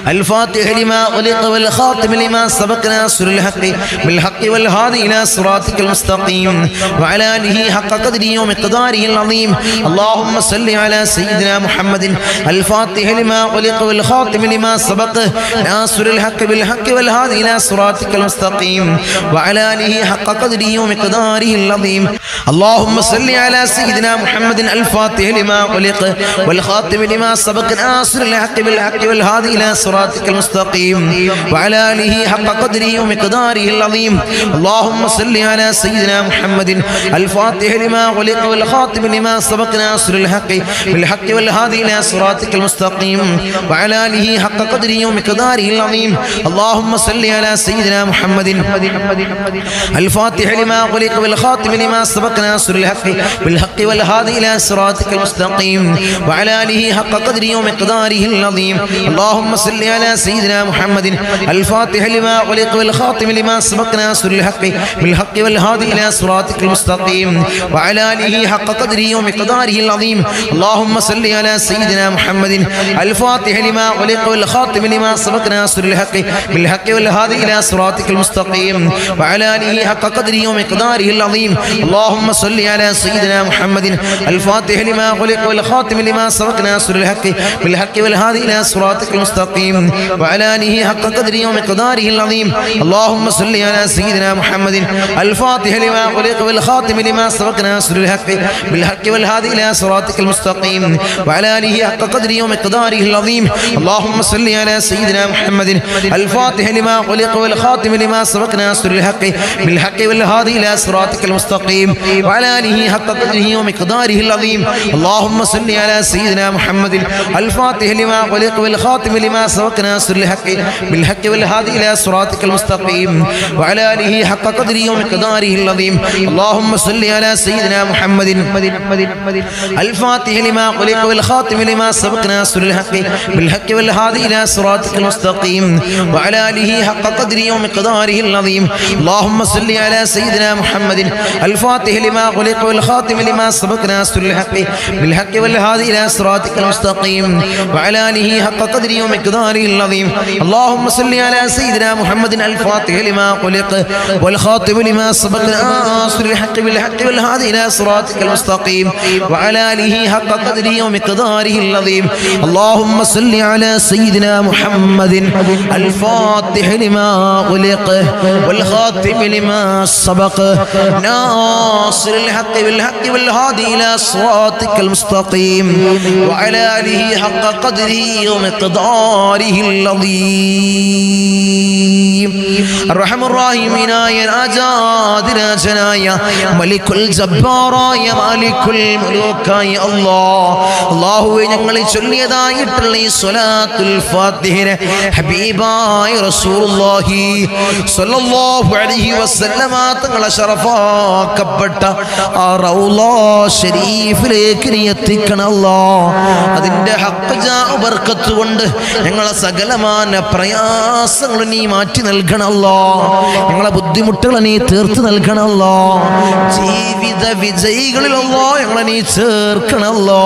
[SPEAKER 1] الفاتح لما أغلق والخاتم لما سبق ناصر الحق بالحق والهادي إلى صراطك المستقيم وعلى آله حق قدره ومقداره العظيم اللهم صل على سيدنا محمد الفاتح لما أغلق والخاتم لما سبق ناصر الحق بالحق والهادي إلى صراطك المستقيم وعلى آله حق قدره ومقداره العظيم اللهم صل على سيدنا محمد الفاتح لما أغلق والخاتم لما سبق ناصر الحق بالحق والهادي إلى صراطك المستقيم وعلى آله حق قدره ومقداره العظيم اللهم صل على سيدنا محمد الفاتح لما أغلق والخاتم لما سبق ناصر الحق بالحق والهادي إلى صراطك المستقيم وعلى آله حق قدره ومقداره العظيم اللهم صل على سيدنا محمد الفاتح لما أغلق والخاتم لما سبق ناصر الحق بالحق والهادي إلى صراطك المستقيم وعلى آله حق قدره ومقداره العظيم اللهم صل على سيدنا محمد الفاتح لما أغلق والخاتم لما سبق ناصر الحق بالحق والهادي إلى صراطك المستقيم وعلى آله حق قدره ومقداره العظيم اللهم صل على سيدنا محمد الفاتح لما أغلق والخاتم لما سبق ناصر الحق بالحق والهادي إلى صراطك المستقيم وعلى آله حق قدره ومقداره العظيم اللهم صل على سيدنا محمد الفاتح لما أغلق والخاتم لما سبق ناصر الحق بالحق والهادي إلى صراطك المستقيم وعلى آله حق قدره ومقداره العظيم اللهم صل على سيدنا محمد الفاتح لما أغلق والخاتم لما سبق ناصر الحق بالحق والهادي إلى صراطك المستقيم وعلى آله حق قدره ومقداره العظيم اللهم صل على سيدنا محمد الفاتح لما أغلق والخاتم لما سبق ناصر الحق بالحق والهادي إلى صراطك المستقيم وعلى آله حق قدره ومقداره العظيم اللهم صل على سيدنا محمد الفاتح لما أغلق والخاتم لما سبق ناصر الحق بالحق والهادي إلى صراطك المستقيم وعلى آله حق قدره ومقداره العظيم اللهم صل على سيدنا محمد الفاتح لما أغلق والخاتم لما سبق ناصر الحق بالحق والهادي إلى صراطك المستقيم وعلى آله حق قدره ومقداره العظيم اللهم صل على سيدنا محمد الفاتح لما أغلق والخاتم لما سبق ناصر الحق بالحق والهادي إلى صراطك المستقيم وعلى آله حق قدره ومقداره العظيم اللهم صل على سيدنا محمد الفاتح لما أغلق والخاتم لما سبق ناصر الحق بالحق والهادي إلى صراطك المستقيم وعلى آله حق قدره ومقداره العظيم اللهم صل على سيدنا محمد الفاتح لما أغلق والخاتم لما سبق ناصر الحق بالحق والهادي إلى صراطك المستقيم وعلى آله حق قدره ومقداره العظيم الرحم الراحمين يا രാജാതിരാജനായ മലിക്കുൽ ജബ്ബാറായ മാലിക്കുൽ മുലൂക്കായ അല്ലാഹുവേ ഞങ്ങൾ ചൊല്ലിയതായിട്ടുള്ള ഈ സ്വലാത്തുൽ ഫാത്തിഹയെ ഹബീബായ റസൂലുള്ളാഹി സ്വല്ലല്ലാഹു അലൈഹി വസല്ലമ തങ്ങളെ ശറഫാക്കപ്പെട്ട ആ റൗള ശരീഫിലേക്ക് നീ എത്തിക്കണം അല്ലാഹ്. അതിന്റെ ഹഖ് ജാ ബർക്കത്ത് കൊണ്ട് ഞങ്ങളെ സകലമാന പ്രയാസങ്ങൾ നീ മാറ്റി നൽകണമല്ലോ. ഞങ്ങളെ ബുദ്ധിമുട്ടുകൾ നീ തീർത്ത് നൽകണമല്ലോ. ജീവിത വിജയികളിലല്ലോ ഞങ്ങളെ നീ ചേർക്കണമല്ലോ.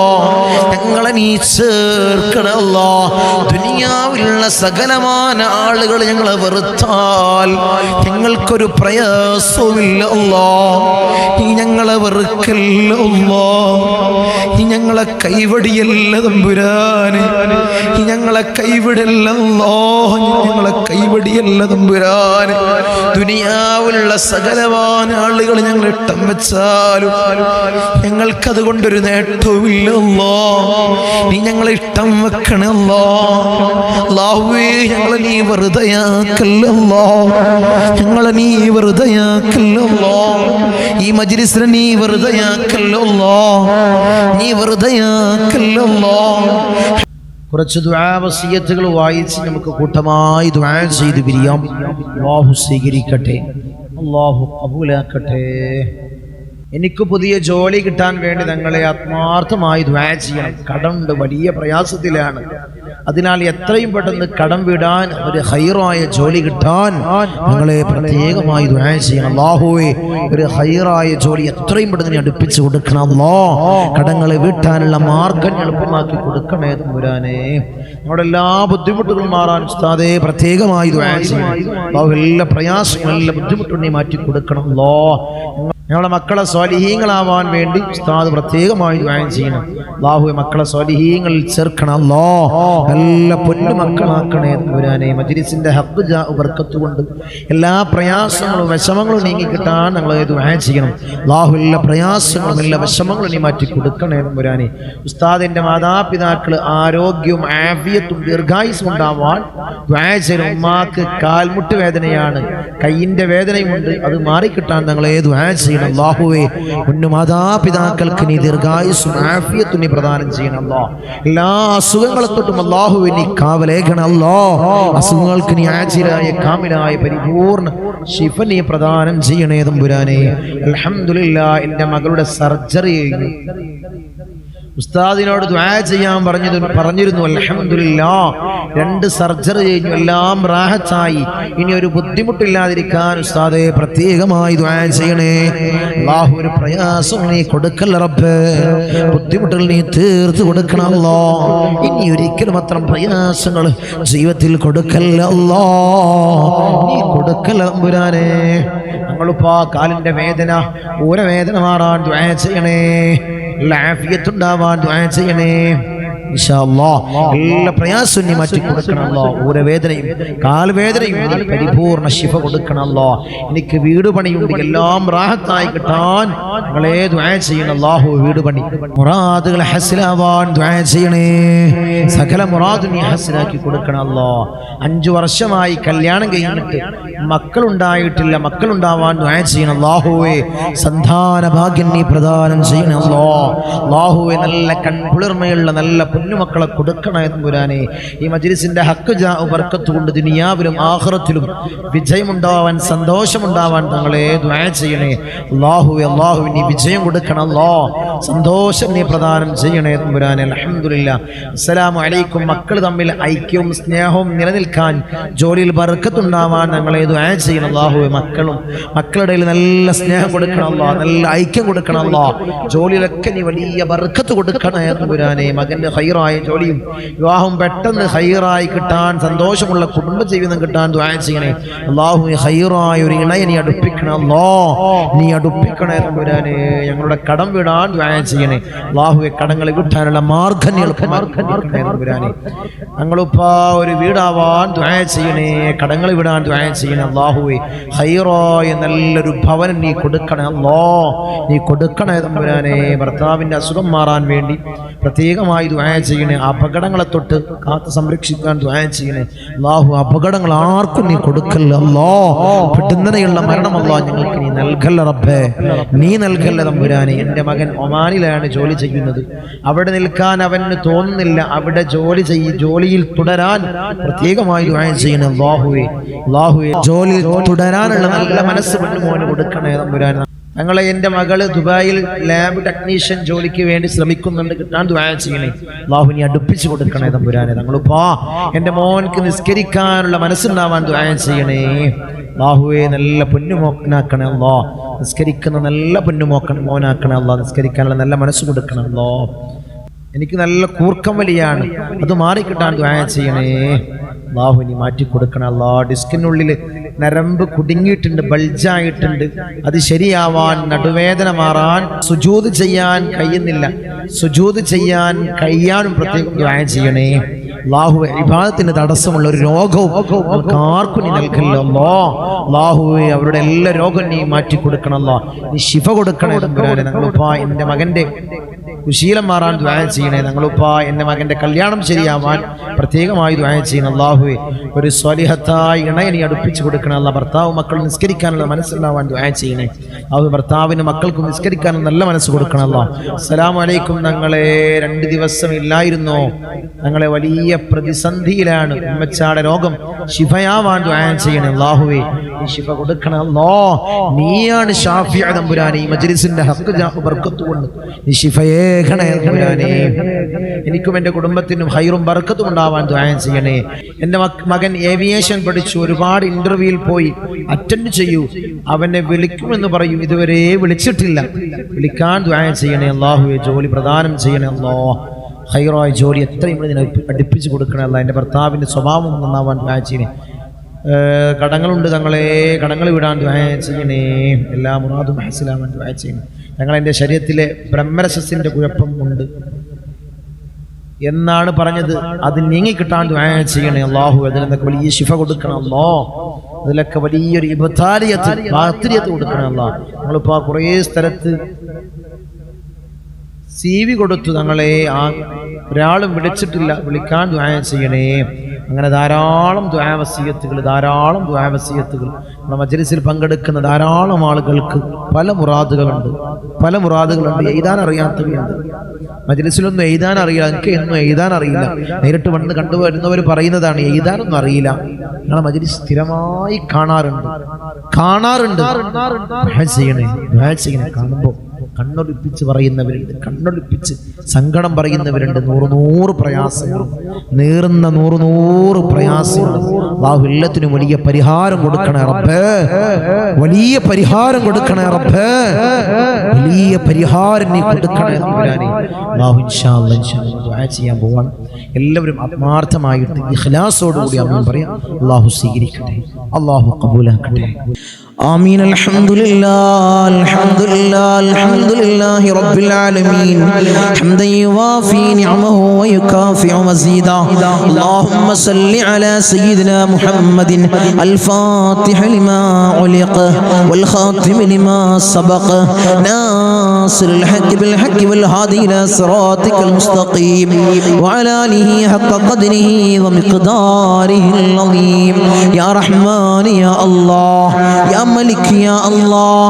[SPEAKER 1] ഞങ്ങളെ നീ ചേർക്കണമല്ലോ. ദുനിയാവിലുള്ള സകലമായ ആളുകൾ ഞങ്ങളെ വെറുത്താൽ ഞങ്ങൾക്കൊരു പ്രയാസവുമില്ല അല്ലോ. നീ ഞങ്ങളെ വെറുക്കല്ല അല്ലോ. നീ ഞങ്ങളെ കൈവടിയല്ല തമ്പുരാന്. നീ ഞങ്ങളെ കൈവിടല്ലോ. ഞങ്ങളെ കൈവടിയല്ല തമ്പുരാന്. ദുനിയാവിലുള്ള സകലമായ ആളുകൾ ഞങ്ങൾ ഇട്ടം വെച്ചാലും ഞങ്ങൾക്കത് കൊണ്ടൊരു നേട്ടവുമില്ലല്ലോ. നീ ഞങ്ങളെ ഇട്ടം വെക്കണല്ലോ. അല്ലാഹുവേ ഞങ്ങളെ നീ വെറുതെയാക്കല്ലോ. ഞങ്ങളെ നീ വെറുതെയാക്കല്ലോ. ഈ മജ്‌ലിസിനെ നീ വെറുതെയാക്കല്ലോ. നീ വെറുതെയാക്കല്ലോ. കുറച്ച് ദുആ വസിയത്തുകൾ വായിച്ച് നമുക്ക് കൂട്ടമായി ദുആ ചെയ്ത് പിരിയാം. അല്ലാഹു സ്വീകരിക്കട്ടെ, അല്ലാഹു ഖബൂലാക്കട്ടെ. എനിക്ക് പുതിയ ജോലി കിട്ടാൻ വേണ്ടി ഞങ്ങളെ ആത്മാർത്ഥമായി ദുആ ചെയ്യണം. കടമുണ്ട്, വലിയ പ്രയാസത്തിലാണ്. അതിനാൽ എത്രയും പെട്ടെന്ന് കടം വിടാൻ, ഒരു ഹൈറായ ജോലി കിട്ടാൻ ഞങ്ങളെ പ്രത്യേകമായി ദുആ ചെയ്യണം. അല്ലാഹുവേ ഒരു ഹൈറായ ജോലി എത്രയും പെട്ടെന്ന് അടുപ്പിച്ച് കൊടുക്കണം. അല്ലാഹ് കടങ്ങളെ വീട്ടാനുള്ള മാർഗം എളുപ്പമാക്കി കൊടുക്കണേ തമ്പുരാനെ. നമ്മുടെ എല്ലാ ബുദ്ധിമുട്ടുകളും മാറാൻ ഉസ്താദേ പ്രത്യേകമായി ദുആ ചെയ്യണം. അല്ലാഹു എല്ലാ പ്രയാസങ്ങളും എല്ലാ ബുദ്ധിമുട്ടും നീ മാറ്റി കൊടുക്കണം. അല്ലാഹ് ഞങ്ങളുടെ മക്കളെ സ്വാലിഹീങ്ങളാവാൻ വേണ്ടി ഉസ്താദ് പ്രത്യേകമായി ദുആ ചെയ്യണം. അല്ലാഹുവേ മക്കളെ സ്വാലിഹീങ്ങളിൽ ചേർക്കണം. അല്ലാഹ് നല്ല പൊന്നു മക്കളാക്കണേ തമ്പുരാനെ. മജ്‌ലിസിന്റെ ഹഖ് ജാഉ ബർക്കത്ത് കൊണ്ട് എല്ലാ പ്രയാസങ്ങളും വിഷമങ്ങളും നീങ്ങി കിട്ടാൻ ഞങ്ങൾ ദുആ ചെയ്യണം. അല്ലാഹു എല്ലാ പ്രയാസങ്ങളും എല്ലാ വിഷമങ്ങളും നീ മാറ്റി കൊടുക്കണേ തമ്പുരാനെ. ഉസ്താദിന്റെ മാതാപിതാക്കൾ ആരോഗ്യവും ആഫിയത്തും ദീർഘായുസ്സും ഉണ്ടാവാൻ ദുആ ചെയ്യണം. ഉമ്മാക്ക് കാൽമുട്ട് വേദനയാണ്, കയ്യിന്റെ വേദനയുമുണ്ട്, അത് മാറിക്കിട്ടാൻ ഞങ്ങളെ ദുആ ചെയ്യണം. അല്ലാഹുവേ പൊന്നു മാതാപിതാക്കൾക്ക് നീ ദീർഘായുസ്സും ആഫിയത്തും നീ പ്രദാനം ചെയ്യണം. അല്ലാഹ് എല്ലാ അസുഖങ്ങളെ തൊട്ടും അല്ലാഹുവേ നീ കാവലേഖണം. അല്ലാഹ് അസുഖങ്ങൾക്ക് നീ ആജിലായ കാമിലായ പരിപൂർണ്ണ ശിഫ നീ പ്രദാനം ചെയ്യണേ തമ്പുരാനെ. അൽഹംദുലില്ലാഹ് എൻ്റെ മകളുടെ സർജറി കഴിഞ്ഞു. ഉസ്താദിനോട് ദുആ ചെയ്യാൻ പറഞ്ഞിരുന്നു. അൽഹംദുലില്ലാഹ് 2 സർജറി കഴിഞ്ഞു, എല്ലാം റാഹത്തായി. ഇനി ഒരു ബുദ്ധിമുട്ടില്ലാതിരിക്കാൻ ഉസ്താദെ പ്രത്യേകമായി ദുആ ചെയ്യണേ. അല്ലാഹു ഒരു പ്രയാസം നീ കൊടുക്കല്ല റബ്ബേ. ബുദ്ധിമുട്ടുകൾ നീ തീർത്ത് കൊടുക്കണം അല്ലാഹ്. ഇനി ഒരിക്കലും അത്തരം പ്രയാസങ്ങൾ ജീവിതത്തിൽ കൊടുക്കല്ല അല്ലാഹ്. നീ കൊടുക്കല്ല തമ്പുരാനെ. ഞങ്ങളിപ്പോ കാലിന്റെ വേദന, ഊരവേദന മാറാൻ ദുആ ചെയ്യണേ. ആഫിയത്തുണ്ടാവാൻ ദുആ ചെയ്യണേ. ഇൻഷാ അല്ലാഹ് എല്ലാ പ്രയാസവും നീ മാറ്റി കൊടുക്കണം അല്ലാഹ്. ഊരവേദനയും കാൽവേദനയും നീ പരിപൂർണ്ണ ശിഫ കൊടുക്കണം അല്ലാഹ്. എനിക്ക് വീട് പണിയുണ്ട്, എല്ലാം റാഹത്തായി കിട്ടാൻ ഞങ്ങളെ ദുആ ചെയ്യണം. അല്ലാഹു വീട് പണി മുറാദുകൾ ഹസ്ലാവാൻ ദുആ ചെയ്യണേ. സകല മുറാദും നീ ഹസ്ലാക്കി കൊടുക്കണം അല്ലാഹ്. 5 വർഷമായി കല്യാണം കഴിഞ്ഞിട്ട് മക്കളുണ്ടായിട്ടില്ല, മക്കളുണ്ടാവാൻ ദുആ ചെയ്യണം. അല്ലാഹുവേ സന്താന ഭാഗ്യം നീ പ്രദാനം ചെയ്യണം അല്ലാഹ്. അല്ലാഹുവേ നല്ല കൺകുളിർമയുള്ള നല്ല പൊന്നുമക്കളെ കൊടുക്കണേ തമ്പുരാനെ. ഈ മജ്‌ലിസിന്റെ ഹഖ് ജാഉ ബർക്കത്ത് കൊണ്ട് ദുനിയാവിലും ആഖിറത്തിലും വിജയമുണ്ടാവാൻ, സന്തോഷമുണ്ടാവാൻ തങ്ങളെ ദുആ ചെയ്യണേ. അല്ലാഹുവേ അല്ലാഹുവേ നീ വിജയം കൊടുക്കണം അല്ലാഹ്. സന്തോഷം നീ പ്രദാനം ചെയ്യണേ തമ്പുരാനെ. അൽഹംദുലില്ലാഹ്. അസ്സലാമു അലൈക്കും. മക്കൾ തമ്മിൽ ഐക്യവും സ്നേഹവും നിലനിൽക്കാൻ, ജോലിയിൽ ബർക്കത്തുണ്ടാവാൻ ഞങ്ങളെ ദുആ ചെയ്യണം. അല്ലാഹുവേ മക്കളുടെ ഇടയിൽ നല്ല സ്നേഹം കൊടുക്കണം അല്ലാഹ്, നല്ല ഐക്യം കൊടുക്കണം അല്ലാഹ്. ജോലിയിലൊക്കെ നീ വലിയ ബർക്കത്ത് കൊടുക്കണേ തമ്പുരാനെ. മകന്റെ ഖൈറായ ജോലിയും വിവാഹവും പെട്ടെന്ന് ഖൈറായി കിട്ടാൻ, സന്തോഷമുള്ള കുടുംബജീവിതം കിട്ടാൻ ദുആ ചെയ്യണേ. അല്ലാഹുവേ ഖൈറായ ഒരു ഇണയെ നീ അടുപ്പിക്കണം അല്ലാഹ്. നീ അടുപ്പിക്കണേ തമ്പുരാനെ. ഞങ്ങളുടെ കടം വിടാൻ ദുആ ചെയ്യണേ. അല്ലാഹുവേ കടങ്ങൾ വിട്ടാനുള്ള മാർഗ്ഗം നീ എളുപ്പമാക്കണേ തമ്പുരാനെ. ഞങ്ങളിപ്പോ ഒരു വീടാവാൻ ദുആ ചെയ്യണേ, കടങ്ങൾ വിടാൻ ദുആ ചെയ്യണേ. അല്ലാഹുവേ ഖൈറായ നല്ലൊരു ഭവനം നീ കൊടുക്കണേ അല്ലാഹ്. നീ കൊടുക്കണേ തമ്പുരാനെ. ഭർത്താവിന്റെ അസുഖം മാറാൻ വേണ്ടി പ്രത്യേകമായി ദുആ ചെയ്യണേ. അപകടങ്ങളെ തൊട്ട് കാത്ത് സംരക്ഷിക്കാൻ ദുആ ചെയ്യണേ. അല്ലാഹു അപകടങ്ങൾ ആർക്കും നീ കൊടുക്കല്ല അല്ലാഹ്. പെട്ടെന്നുള്ള മരണം അല്ലാഹ് ഞങ്ങൾക്ക് നീ നൽകല്ല റബ്ബേ. നീ നൽകല്ല തമ്പുരാനെ. എൻ്റെ മകൻ ഒമാനിലാണ് ജോലി ചെയ്യുന്നത്. അവിടെ നിൽക്കാൻ അവന് തോന്നുന്നില്ല. അവിടെ ജോലിയിൽ തുടരാൻ പ്രത്യേകമായി ദുആ ചെയ്യണേ. അല്ലാഹുവേ ജോലിയിൽ തുടരാനുള്ള നല്ല മനസ്സ് പെണ്ണുമോന് കൊടുക്കണേ തമ്പുരാനെ. ഞങ്ങളെ എൻ്റെ മകള് ദുബായിൽ ലാബ് ടെക്നീഷ്യൻ ജോലിക്ക് വേണ്ടി ശ്രമിക്കുന്നുണ്ട്, കിട്ടാൻ ദുആ ചെയ്യണേ. അല്ലാഹു നീ അടുപ്പിച്ചു കൊടുക്കണേ തമ്പുരാനെ. ഞങ്ങളിപ്പോ എൻ്റെ മോൻക്ക് നിസ്കരിക്കാനുള്ള മനസ്സുണ്ടാവാൻ ദുആ ചെയ്യണേ. അല്ലാഹുവേ നല്ല പൊന്നുമോക്കനാക്കണേ അല്ലാ, നിസ്കരിക്കുന്ന നല്ല മോനാക്കണേ അല്ലാ, നിസ്കരിക്കാനുള്ള നല്ല മനസ്സ് കൊടുക്കണം അല്ലാ. എനിക്ക് നല്ല കൂർക്കം വലിയാണ്, അത് മാറിക്കിട്ടാൻ ദുആ ചെയ്യണേ. അല്ലാഹു നീ മാറ്റി കൊടുക്കണം അല്ലാ. ഡിസ്കിനുള്ളിൽ നരമ്പ് കുടുങ്ങിയിട്ടുണ്ട്, ബൾജായിട്ടുണ്ട്, അത് ശരിയാവാൻ, നടുവേദന മാറാൻ, സുജൂദ് ചെയ്യാൻ കഴിയുന്നില്ല, സുജൂദ് ചെയ്യാൻ കഴിയാനും പ്രത്യേകം ദുആ ചെയ്യണേ. അല്ലാഹുവേ ഇബാദത്തിന് തടസ്സമുള്ള ഒരു രോഗവും ആർക്കും നീ നൽകല്ലോ അല്ലാ. അല്ലാഹുവേ അവരുടെ എല്ലാ രോഗവും നീ മാറ്റി കൊടുക്കണം അല്ലാ, നീ ശിഫ കൊടുക്കണേ തമ്പുരാനെ. ഞങ്ങളിപ്പാ എൻ്റെ മകൻ്റെ കുശീലം മാറാൻ ദുആ ചെയ്യണേ. ഞങ്ങളിപ്പാ എൻ്റെ മകൻ്റെ കല്യാണം ശരിയാവാൻ പ്രത്യേകമായി ദുആ ചെയ്യണം. അല്ലാഹുവേ ഒരു സ്വലിഹത്തായ ഇണയെ നീ അടുപ്പിച്ചു കൊടുക്കണം അല്ലാ. ഭർത്താവ് മക്കൾ നിസ്കരിക്കാനുള്ള മനസ്സുണ്ടാവാൻ ദുആ ചെയ്യണേ. അത് ഭർത്താവിന് മക്കൾക്കും നിസ്കരിക്കാനും നല്ല മനസ്സ് കൊടുക്കണം അല്ലാ. അസ്സലാമു അലൈക്കും. ഞങ്ങളെ 2 ദിവസം ഇല്ലായിരുന്നോ, ഞങ്ങളെ വലിയ പ്രതിസന്ധിയിലാണ്. ഉമ്മച്ചാടെ രോഗം ശിഫയാവാൻ ദുആ ചെയ്യണേ. അല്ലാഹുവേ നീ ശിഫ കൊടുക്കണം അല്ലാ. നീയാണ് ഷാഫിഅ തമ്പുരാനെ. ഈ മജ്ലിസിന്റെ ഹഖ് ബർക്കത്ത് കൊണ്ട് നീ ശിഫയേ ണേ തമ്പുരാനെ. എനിക്കും എൻ്റെ കുടുംബത്തിനും ഹൈറും ബർക്കത്തും ഉണ്ടാവാൻ ദുആ ചെയ്യണേ. എൻ്റെ മകൻ ഏവിയേഷൻ പഠിച്ചു, ഒരുപാട് ഇന്റർവ്യൂവിൽ പോയി അറ്റൻഡ് ചെയ്യൂ, അവനെ വിളിക്കുമെന്ന് പറയും, ഇതുവരെ വിളിച്ചിട്ടില്ല. വിളിക്കാൻ ദുആ ചെയ്യണേ. അല്ലാഹുവേ ജോലി പ്രദാനം ചെയ്യണേ അല്ലാ. ഹൈറായ ജോലി എത്രയും അടുപ്പിച്ച് കൊടുക്കണേ അല്ലാ. എൻ്റെ ഭർത്താവിൻ്റെ സ്വഭാവം നന്നാവാൻ ദുആ ചെയ്യണേ. കടങ്ങളുണ്ട് തങ്ങളെ, കടങ്ങൾ വിടാൻ ദുആ ചെയ്യണേ. എല്ലാ മുറാദും ഹസിലാവാൻ ദുആ ചെയ്യണേ. ഞങ്ങളെൻ്റെ ശരീരത്തിലെ ബ്രഹ്മരസസിൻ്റെ കുഴപ്പം ഉണ്ട് എന്നാണ് പറഞ്ഞത്, അത് നീങ്ങിക്കിട്ടാൻ ദുആ ചെയ്യണേ. അല്ലാഹു അതിനൊക്കെ വലിയ ശിഫ കൊടുക്കണം അല്ലാ. അതിലൊക്കെ വലിയൊരു ബാക്ടീരിയത്ത് കൊടുക്കണം അല്ലാ. നമ്മളിപ്പോൾ കുറേ സ്ഥലത്ത് CV കൊടുത്തു, ഞങ്ങളെ ഒരാളും വിളിച്ചിട്ടില്ല, വിളിക്കാൻ ദുആ ചെയ്യണേ. അങ്ങനെ ധാരാളം ദുആ വസിയത്തുകൾ നമ്മുടെ മജ്ലിസിൽ പങ്കെടുക്കുന്ന ധാരാളം ആളുകൾക്ക് പല മുറാദുകളുണ്ട്. എഴുതാൻ അറിയാത്തവയുണ്ട്. മജ്ലിസിലൊന്നും എഴുതാൻ അറിയില്ല, എനിക്ക് എന്നും എഴുതാൻ അറിയില്ല. നേരിട്ട് വന്ന് കണ്ടുവരുന്നവർ പറയുന്നതാണ് എഴുതാനൊന്നും അറിയില്ല. ഞങ്ങളെ മജ്ലിസ് സ്ഥിരമായി കാണാറുണ്ട്. ദുആ ചെയ്യണേ. കാണുമ്പോൾ കണ്ണൊലിപ്പിച്ച് പറയുന്നവരുണ്ട്, കണ്ണൊലിപ്പിച്ച് സങ്കടം പറയുന്നവരുണ്ട്. 100 പ്രയാസങ്ങൾ, നീറുന്ന 100 പ്രയാസങ്ങൾ. അല്ലാഹു എല്ലാത്തിനും വലിയ പരിഹാരം കൊടുക്കണേ റബ്ബേ. വലിയ പരിഹാരം നീ കൊടുക്കണേ തമ്പുരാനെ. അല്ലാഹു ഇൻഷാ അല്ലാഹ് ദുആ ചെയ്യാൻ പോവാണ്. എല്ലാവരും ആത്മാർത്ഥമായിട്ട് ഇഖ്ലാസോടുകൂടി ആമീൻ പറയാം. അല്ലാഹു സ്വീകരിക്കട്ടെ, അല്ലാഹു ഖബൂലാക്കട്ടെ. آمين. الحمد لله رب العالمين حمدا يوافي نعمه ويكافئ مزيدا. اللهم صل على سيدنا محمد الفاتح لما علق والخاتم لما سبق ناصر الحق بالحق والهادي إلى صراطك المستقيم وعلى آله حق قدره ومقداره العظيم. يا رحمن يا الله، يا ملك يا الله،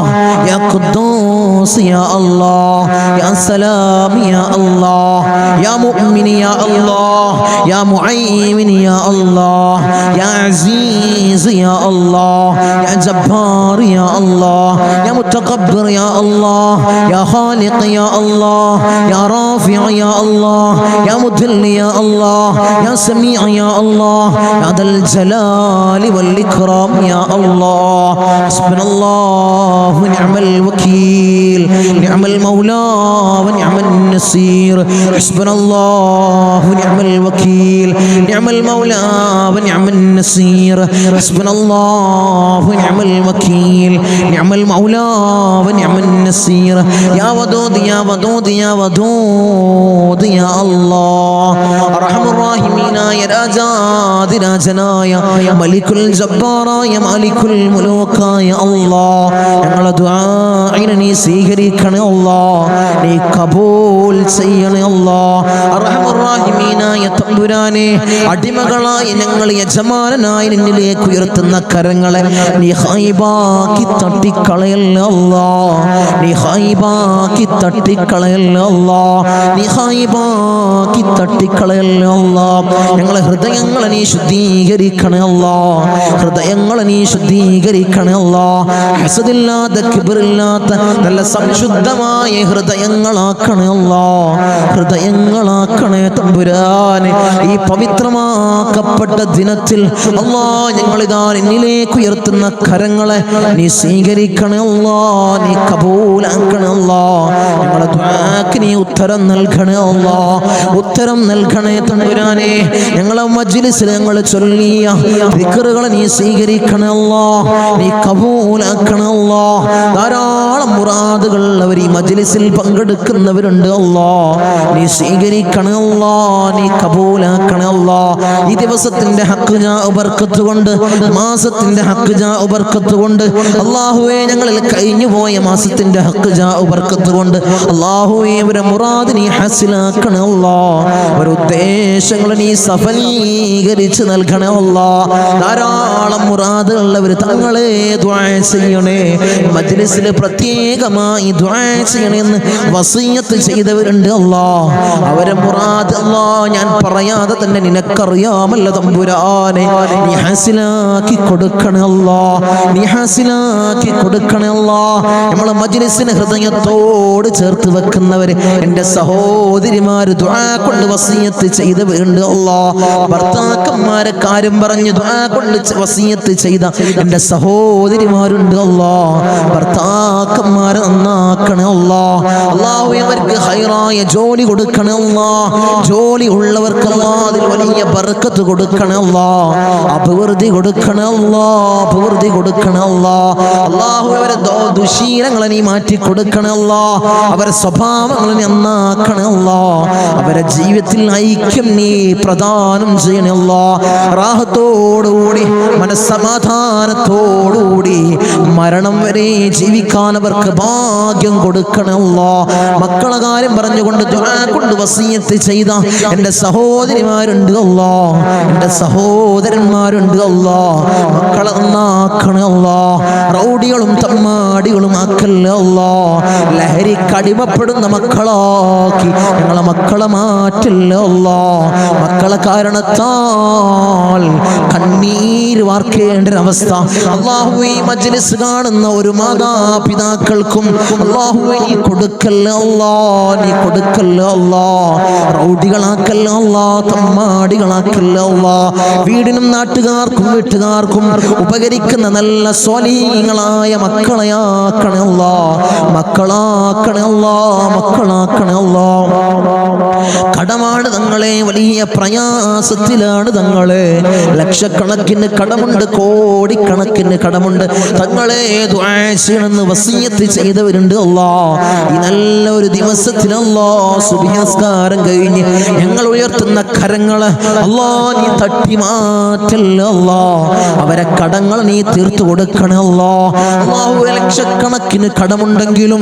[SPEAKER 1] يا قدوس يا الله، يا سلام يا الله، يا مؤمن يا الله، يا معين يا الله، يا عزيز يا الله، يا جبار يا الله، يا متكبر يا الله، يا خالق يا الله، يا رافع يا الله، يا مذل يا الله، يا سميع يا الله، يا ذا الجلال والإكرام يا الله. حسبنا الله ونعم الوكيل، نعم المولى ونعم النصير. حسبنا الله ونعم الوكيل، نعم المولى ونعم النصير. حسبنا الله ونعم الوكيل، نعم المولى ونعم النصير. يا ودود يا ودود يا ودود يا الله. أرحم الراحمين يا راجاد راجناയ മലിക്കുൽ ജബ്ബാറായ മാലിക്കുൽ മുലൂക്കായ അല്ലാഹ്, ഞങ്ങളുടെ ദുആഇനെ നീ സ്വീകരിക്കണേ അല്ലാഹ്, നീ കബൂൽ ചെയ്യണേ അല്ലാഹ്. അർഹമർ റഹീമീനായ തമ്പുരാനെ, അടിമകളായ ഞങ്ങൾ യജമാനനായി നിന്നിലേക്ക് ഉയർത്തുന്ന കരങ്ങളെ നീ ഖൈബാക്കി തട്ടിക്കളയല്ലേ അല്ലാഹ്.
[SPEAKER 2] നീ ഖൈബാക്കി തട്ടിക്കളയല്ലേ അല്ലാ, നീ ഖൈബാക്കി തട്ടിക്കളയല്ലേ അല്ലാ. ഞങ്ങളെ ഹൃദയങ്ങളെ നീ ശുദ്ധീകരിക്കണേ അല്ലാ, ഹൃദയങ്ങളെ നീ ശുദ്ധീകരിക്കണേ അല്ലാ. ഹസദില്ലാത്ത കിബ്റില്ലാത്ത നല്ല സംശുദ്ധമായ ഹൃദയങ്ങളാക്കണേ അല്ലാ, ഹൃദയങ്ങളാക്കണേ തമ്പുരാനെ. ഈ പവിത്രമാക്കപ്പെട്ട ദിനത്തിൽ അല്ലാ ഞങ്ങളിതാ നിന്നിലേക്ക് ഉയർത്തുന്ന കരങ്ങളെ നീ സ്വീകരിക്കണേ അല്ലാ, നീ കബൂലാക്കണേ അല്ലാ. ഞങ്ങളുടെ ദുആക്ക് നീ ഉത്തരം നൽകണേ അല്ലാ, ഉത്തരം നൽകണേ തമ്പുരാനെ. ഞങ്ങളെ മജ്ലിസിൽ ഞങ്ങൾ ചൊല്ലിയ ദിക്റുകളെ നീ സ്വീകരിക്കണേ അല്ലാ, നീ കബൂലാക്കണേ അല്ലാ. ധാരാളം മുറാദുകൾ അവർ ഈ മജ്ലിസിൽ പങ്കെടുക്കുന്നവരുണ്ട് അല്ലാ, നീ സ്വീകരിക്കണേ അല്ലാ, നീ കബൂലാക്കണേ അല്ലാ. ഈ ദിവസത്തിന്റെ ഹക്ക് ജാ ബർക്കത്ത് കൊണ്ട്, മാസത്തിന്റെ ഹക്ക് ജാ ബർക്കത്ത് കൊണ്ട് അല്ലാഹുവേ, ഞങ്ങളിൽ കഴിഞ്ഞു പോയ മാസത്തിന്റെ ഹക്ക് ജാ ബർക്കത്ത് കൊണ്ട് അല്ലാഹുവേ അവരെ മുറാദ് നീ ഹസിലാക്കണേ അല്ലാ, അവരുടെ ഉദ്ദേശങ്ങൾ നീ സഫലീകരിച്ച് നൽകണേ അല്ലാ. ധാരാളം മുറാദുള്ളവർ തങ്ങളെ ദുആ ചെയ്യണേ, മജ്ലിസിൽ പ്രത്യേകമായി ദുആ ചെയ്യണമെന്ന് വസിയത്ത് ചെയ്തവരുണ്ട് അല്ലാ. അവരെ മുറാദ് അല്ലാ ഞാൻ പറയാതെ തന്നെ നിനക്കറിയാമല്ലോ തമ്പുരാനെ, നീ ഹാസിലാക്കി കൊടുക്കണേ അല്ലാ, നീ ഹാസിലാക്കി കൊടുക്കണേ അല്ലാ. നമ്മളെ മജ്ലിസിനെ ഹൃദയത്തോട് ചേർത്ത് വെക്കുന്നവര് എൻ്റെ സഹോദരിമാര് ദുആ കൊണ്ട് വസിയത്ത് ചെയ്തവരുണ്ട് അല്ലാ. ഭർത്താക്കന്മാരെ കാര്യം പറഞ്ഞ് ദുആ കൊണ്ട് വസിയത്ത് ചെയ്ത എൻ്റെ സഹോദരിമാരുണ്ട് അല്ലാ. ഭർത്താക്കന്മാരെ നന്നാക്കണേ അല്ലാ. അല്ലാഹു അവർക്ക് ഹൈറായ ജോലി കൊടുക്കണേ അല്ലാ, ജോലി ഉള്ളവർക്ക് അല്ലാ അതിൽ വലിയ ബർക്കത്ത് കൊടുക്കണേ അല്ലാ, അഭിവൃദ്ധി കൊടുക്കണേ അല്ലാ, അഭിവൃദ്ധി കൊടുക്കണേ അല്ലാ. അല്ലാഹു അവരെ ദുശീലങ്ങളെ നീ മാറ്റി കൊടുക്കണേ അല്ലാ, അവരെ സ്വഭാവങ്ങളെ നീ നന്നാക്കണേ അല്ലാ, അവരെ ജീവിതത്തിൽ ഐക്യം നീ പ്രദാനം ചെയ്യണേ അല്ലാ. റാഹത്തോടുകൂടി മനസ്സമാധാനത്തോടുകൂടി മരണം വരെ ജീവിക്കാൻ അവർക്ക് ഭാഗ്യം കൊടുക്കണേ അല്ലാ. മക്കളെ കാര്യം പറഞ്ഞുകൊണ്ട് ദുആ കൊണ്ട് വസിയത്ത് ചെയ്ത എൻ്റെ സഹോദരിമാരുണ്ട് അല്ലാ, എൻ്റെ സഹോദരന്മാരുണ്ട് അല്ലാ. മക്കളെ നന്നാക്കണേ അല്ലാ, റൗഡികളും തമ്മാടികളും ആക്കല്ലേ അല്ലാ. ലഹരിക്കടിമപ്പെടുന്ന മക്കളാക്കി ഞങ്ങളെ മക്കളെ മാറ്റില്ല അല്ലാ. മക്കളെ കാരണത്താൽ കണ്ണീര് വാർക്കേണ്ട ഒരവസ്ഥ അല്ലാഹുവേ മജ്ലിസ് കാണുന്ന ഒരു മാതാപിതാക്കൾക്കും അല്ലാഹുവേ നീ കൊടുക്കല്ലേ അല്ലാ, നീ കൊടുക്കല്ലേ അല്ലാ. റൗഡികളാക്കല്ലേ അല്ലാ, തമ്മാടികളാക്കല്ലേ അല്ലാ. വീടിനും നാട്ടുകാർക്കും വീട്ടുകാർക്കും ഉപകരിക്കുന്ന നല്ല സ്വാലിഹീങ്ങളായ മക്കളെയാക്കണേ അല്ലാ, മക്കളാക്കണേ അല്ലാ, മക്കളാക്കണേ അല്ലാ. കടമാണ് തങ്ങളെ, വലിയ പ്രയാസത്തിലാണ് തങ്ങളെ, ലക്ഷക്കണക്കിന് കടമുണ്ട്, കോടിക്കണക്കിന് കടമുണ്ട് തങ്ങളെ. ദുആ ചെയ്യണമെന്ന് വസിയത്ത് ചെയ്തവരുണ്ട് അല്ലാ. ഈ നല്ല ഒരു ദിവസത്തിൽ അല്ലാ സുബ്ഹി നിസ്കാരം കഴിഞ്ഞ് ഞങ്ങൾ ഉയർത്തുന്ന കരങ്ങള് അല്ലാ നീ തട്ടി മാറ്റല്ലേ അല്ലാ, അവരെ കടങ്ങൾ നീ തീർത്തു കൊടുക്കണേ അല്ലാ. അല്ലാഹുവേ ലക്ഷക്കണക്കിന് കടമുണ്ടെങ്കിലും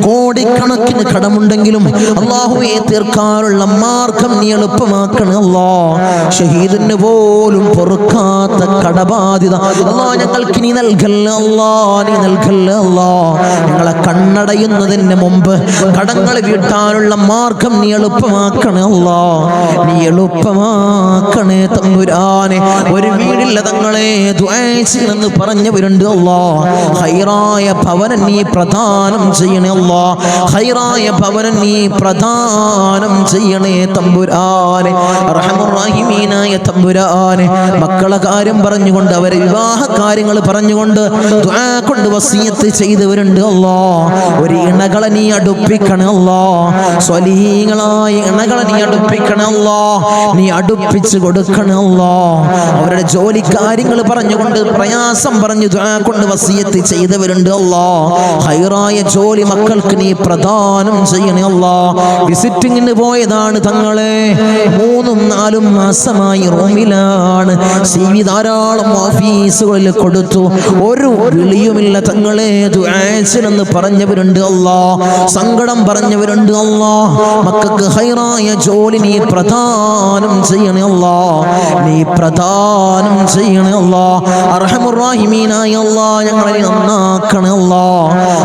[SPEAKER 2] കോടിക്കണക്കിന് കടമുണ്ടെങ്കിലും അല്ലാഹുവേ തീർക്കാനുള്ള മാർഗം നീ എളുപ്പമാക്കണേ അല്ലാ. ഷഹീദിന് പോലും പൊറുക്കാത്ത കടബാധ്യത അല്ലാ ഞങ്ങൾക്ക് നീ നൽകല്ലേ അല്ലാ, നീ നൽകല്ലേ അല്ലാ. ഞങ്ങളെ കണ്ണടയുന്നതിന് മുമ്പ് കടങ്ങൾ വീട്ടാനുള്ള മാർഗം നീ എളുപ്പമാക്കണേ അല്ലാ, നീ എളുപ്പമാക്കണേ തമ്പുരാനെ. ഒരു വീടില്ല തങ്ങളെ ദുആ ചെയ്യണമെന്ന് പറഞ്ഞവരുണ്ട് അല്ലാ. ഹൈറായ ഭവനം നീ പ്രദാനം ചെയ്യണേ അല്ലാ, ഹൈറായ ഭവനം നീ പ്രദാനം ചെയ്യണേ തമ്പുരാനെ, റഹ്മാൻ റഹീമീനായ തമ്പുരാനെ. മക്കളെ കാര്യം പറഞ്ഞുകൊണ്ട് അവരെ വിവാഹ കാര്യങ്ങൾ പറഞ്ഞുകൊണ്ട് ദുആ കൊണ്ട് വസിയത്ത് ചെയ്തവരുണ്ട് അല്ലാ. ഒരു ഇണകളെ നീ അടുപ്പിക്കണേ അല്ലാ, സ്വലീഹീങ്ങളായ ഇണകളെ നീ അടുപ്പിക്കണേ അല്ലാ, നീ അടുപ്പിച്ച് കൊടുക്കണേ അല്ലാ. അവരുടെ ജോലി കാര്യങ്ങൾ പറഞ്ഞുകൊണ്ട് പ്രയാസം പറഞ്ഞു ദുആ കൊണ്ട് വസിയത്ത് ചെയ്തവരുണ്ട് അല്ലാ. ഹൈറായ ജോലി മക്കൾക്ക് നീ പ്രദാനം ചെയ്യണേ അല്ലാ. വിസിറ്റിങ്ങിന് പോയതാണ് തങ്ങളെ, 3-4 മാസമായി റൂമിലാണ്. CV ധാരാളം ഓഫീസുകളിൽ കൊടുത്തു, ഒരു വിളിയുമില്ല തങ്ങളെ. ദുആ ആക്സിഡന്റ് പറഞ്ഞവരുണ്ട് അല്ലാ, സങ്കടം പറഞ്ഞവരുണ്ട് അല്ലാ. മക്കൾക്ക് ഹൈറായ ജോലി നീ പ്രദാനം ചെയ്യണേ അല്ലാ, നീ പ്രദാനം ചെയ്യണേ അല്ലാ. അർഹമുർ റഹീമീനായ അല്ലാ, ഞങ്ങളെ നന്നാക്കണേ അല്ലാ.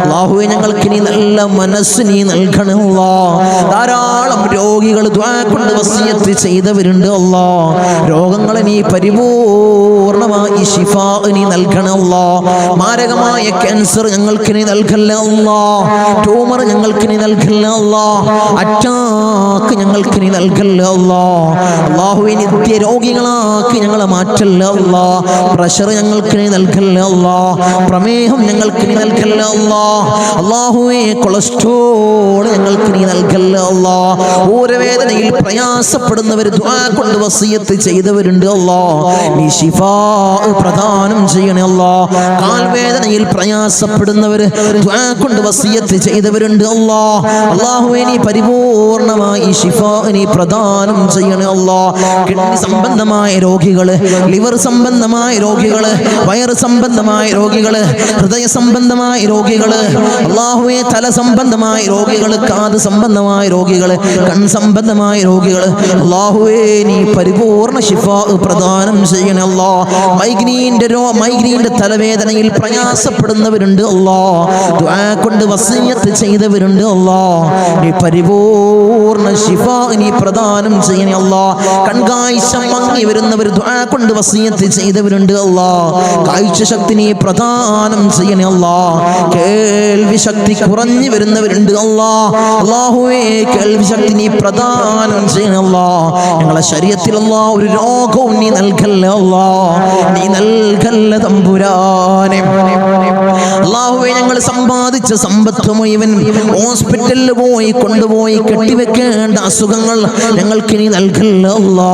[SPEAKER 2] അല്ലാഹുവേ, ഞങ്ങൾക്ക് നീ നല്ല മനസ്സ് നീ നൽകണേ അല്ലാ. ധാരാളം രോഗികൾ ദുആ കൊണ്ട് വസിയത്ത് ചെയ്തവരുണ്ട് അല്ലാ. രോഗങ്ങളെ നീ പരിപൂർണമായി ശിഫാ നീ നൽകണേ അല്ലാ. മാരകമായ ക്യാൻസർ ഞങ്ങൾക്ക് നീ നൽകല്ലേ അല്ലാ. ട്യൂമർ ഞങ്ങൾക്ക് നീ നൽകല്ലേ അല്ലാ. അറ്റാക്ക് ഞങ്ങൾക്ക് നീ നൽകല്ലേ അല്ലാ. അല്ലാഹുവേ, നിത്യ രോഗികളാക്കി ഞങ്ങളെ മാറ്റല്ലേ അല്ലാ. പ്രഷർ ഞങ്ങൾക്ക് നീ നൽകല്ലേ അല്ലാ. പ്രമേഹം ഞങ്ങൾക്ക് നീ നൽകല്ലേ അല്ലാ. അല്ലാഹുവേ, കൊളസ്ട്രോൾ ഞങ്ങൾക്ക് നീ നൽകല്ലേ അല്ലാ. ഊരവേദനയിൽ പ്രയാസപ്പെടുന്നവർ ദുആ കൊണ്ട് വസിയത്ത് ചെയ്തവരുണ്ട് അല്ലാ, നീ ശിഫാ പ്രദാനം ചെയ്യണേ അല്ലാ. കാൽവേദനയിൽ പ്രയാസപ്പെടുന്നവർ ദുആ കൊണ്ട് വസിയത്ത് ചെയ്തവരുണ്ട് അല്ലാ. അല്ലാഹുവേ, നീ പരിപൂർണമായി ശിഫാ നീ പ്രദാനം ചെയ്യണേ അല്ലാ. കിഡ്നി സംബന്ധമായ രോഗികള്, ലിവർ സംബന്ധമായ രോഗികള്, വയറ് സംബന്ധമായ രോഗികള്, ഹൃദയ സംബന്ധമായ രോഗികള്, അല്ലാഹുവേ, തല സംബന്ധമായ രോഗികള്, കാത് സംബന്ധമായ രോഗികള്, കൺ സംബന്ധമായ രോഗികള്, അല്ലാഹുവേ, നീ പരിപൂർണ ശിഫാ പ്രദാനം ചെയ്യണേ അല്ലാ. മൈഗ്രീന്റെ തലവേദനയിൽ പ്രയാസപ്പെടുന്നവരുണ്ട് അല്ലാ, ദുആ കൊണ്ട് വസിയത്ത് ചെയ്തവരുണ്ട് അല്ലാ, നീ പരിപൂർണ ശിഫാ നീ പ്രദാനം ചെയ്യണേ അല്ലാ. കൺകാഴ്ച മങ്ങി വരുന്നവർ ദുആ കൊണ്ട് വസിയത്ത് ചെയ്തവരുണ്ട് അല്ലാ, കാഴ്ച ശക്തി നീ പ്രദാനം ചെയ്യണേ അല്ലാ. കേൾവി ശക്തി കുറഞ്ഞു വരുന്നവരുണ്ട് അല്ലാ, അല്ലാഹുവേ, കേൾവി ശക്തി നീ പ്രദാനം ചെയ്യണേ അല്ലാ. ഞങ്ങളെ ശരീരത്തിൽ അല്ലാ ഒരു രോഗവും നീ നൽകല്ലേ അല്ലാ, നീ നൽകല്ലേ തമ്പുരാനെ. അല്ലാഹുവേ, ഞങ്ങൾ സമ്പാദിച്ച സമ്പത്ത് മുഴുവൻ ഹോസ്പിറ്റലിൽ പോയി കൊണ്ടുപോയി കെട്ടിവെക്കേണ്ട അസുഖങ്ങൾ ഞങ്ങൾക്ക് നീ നൽകല്ലേ അല്ലാ,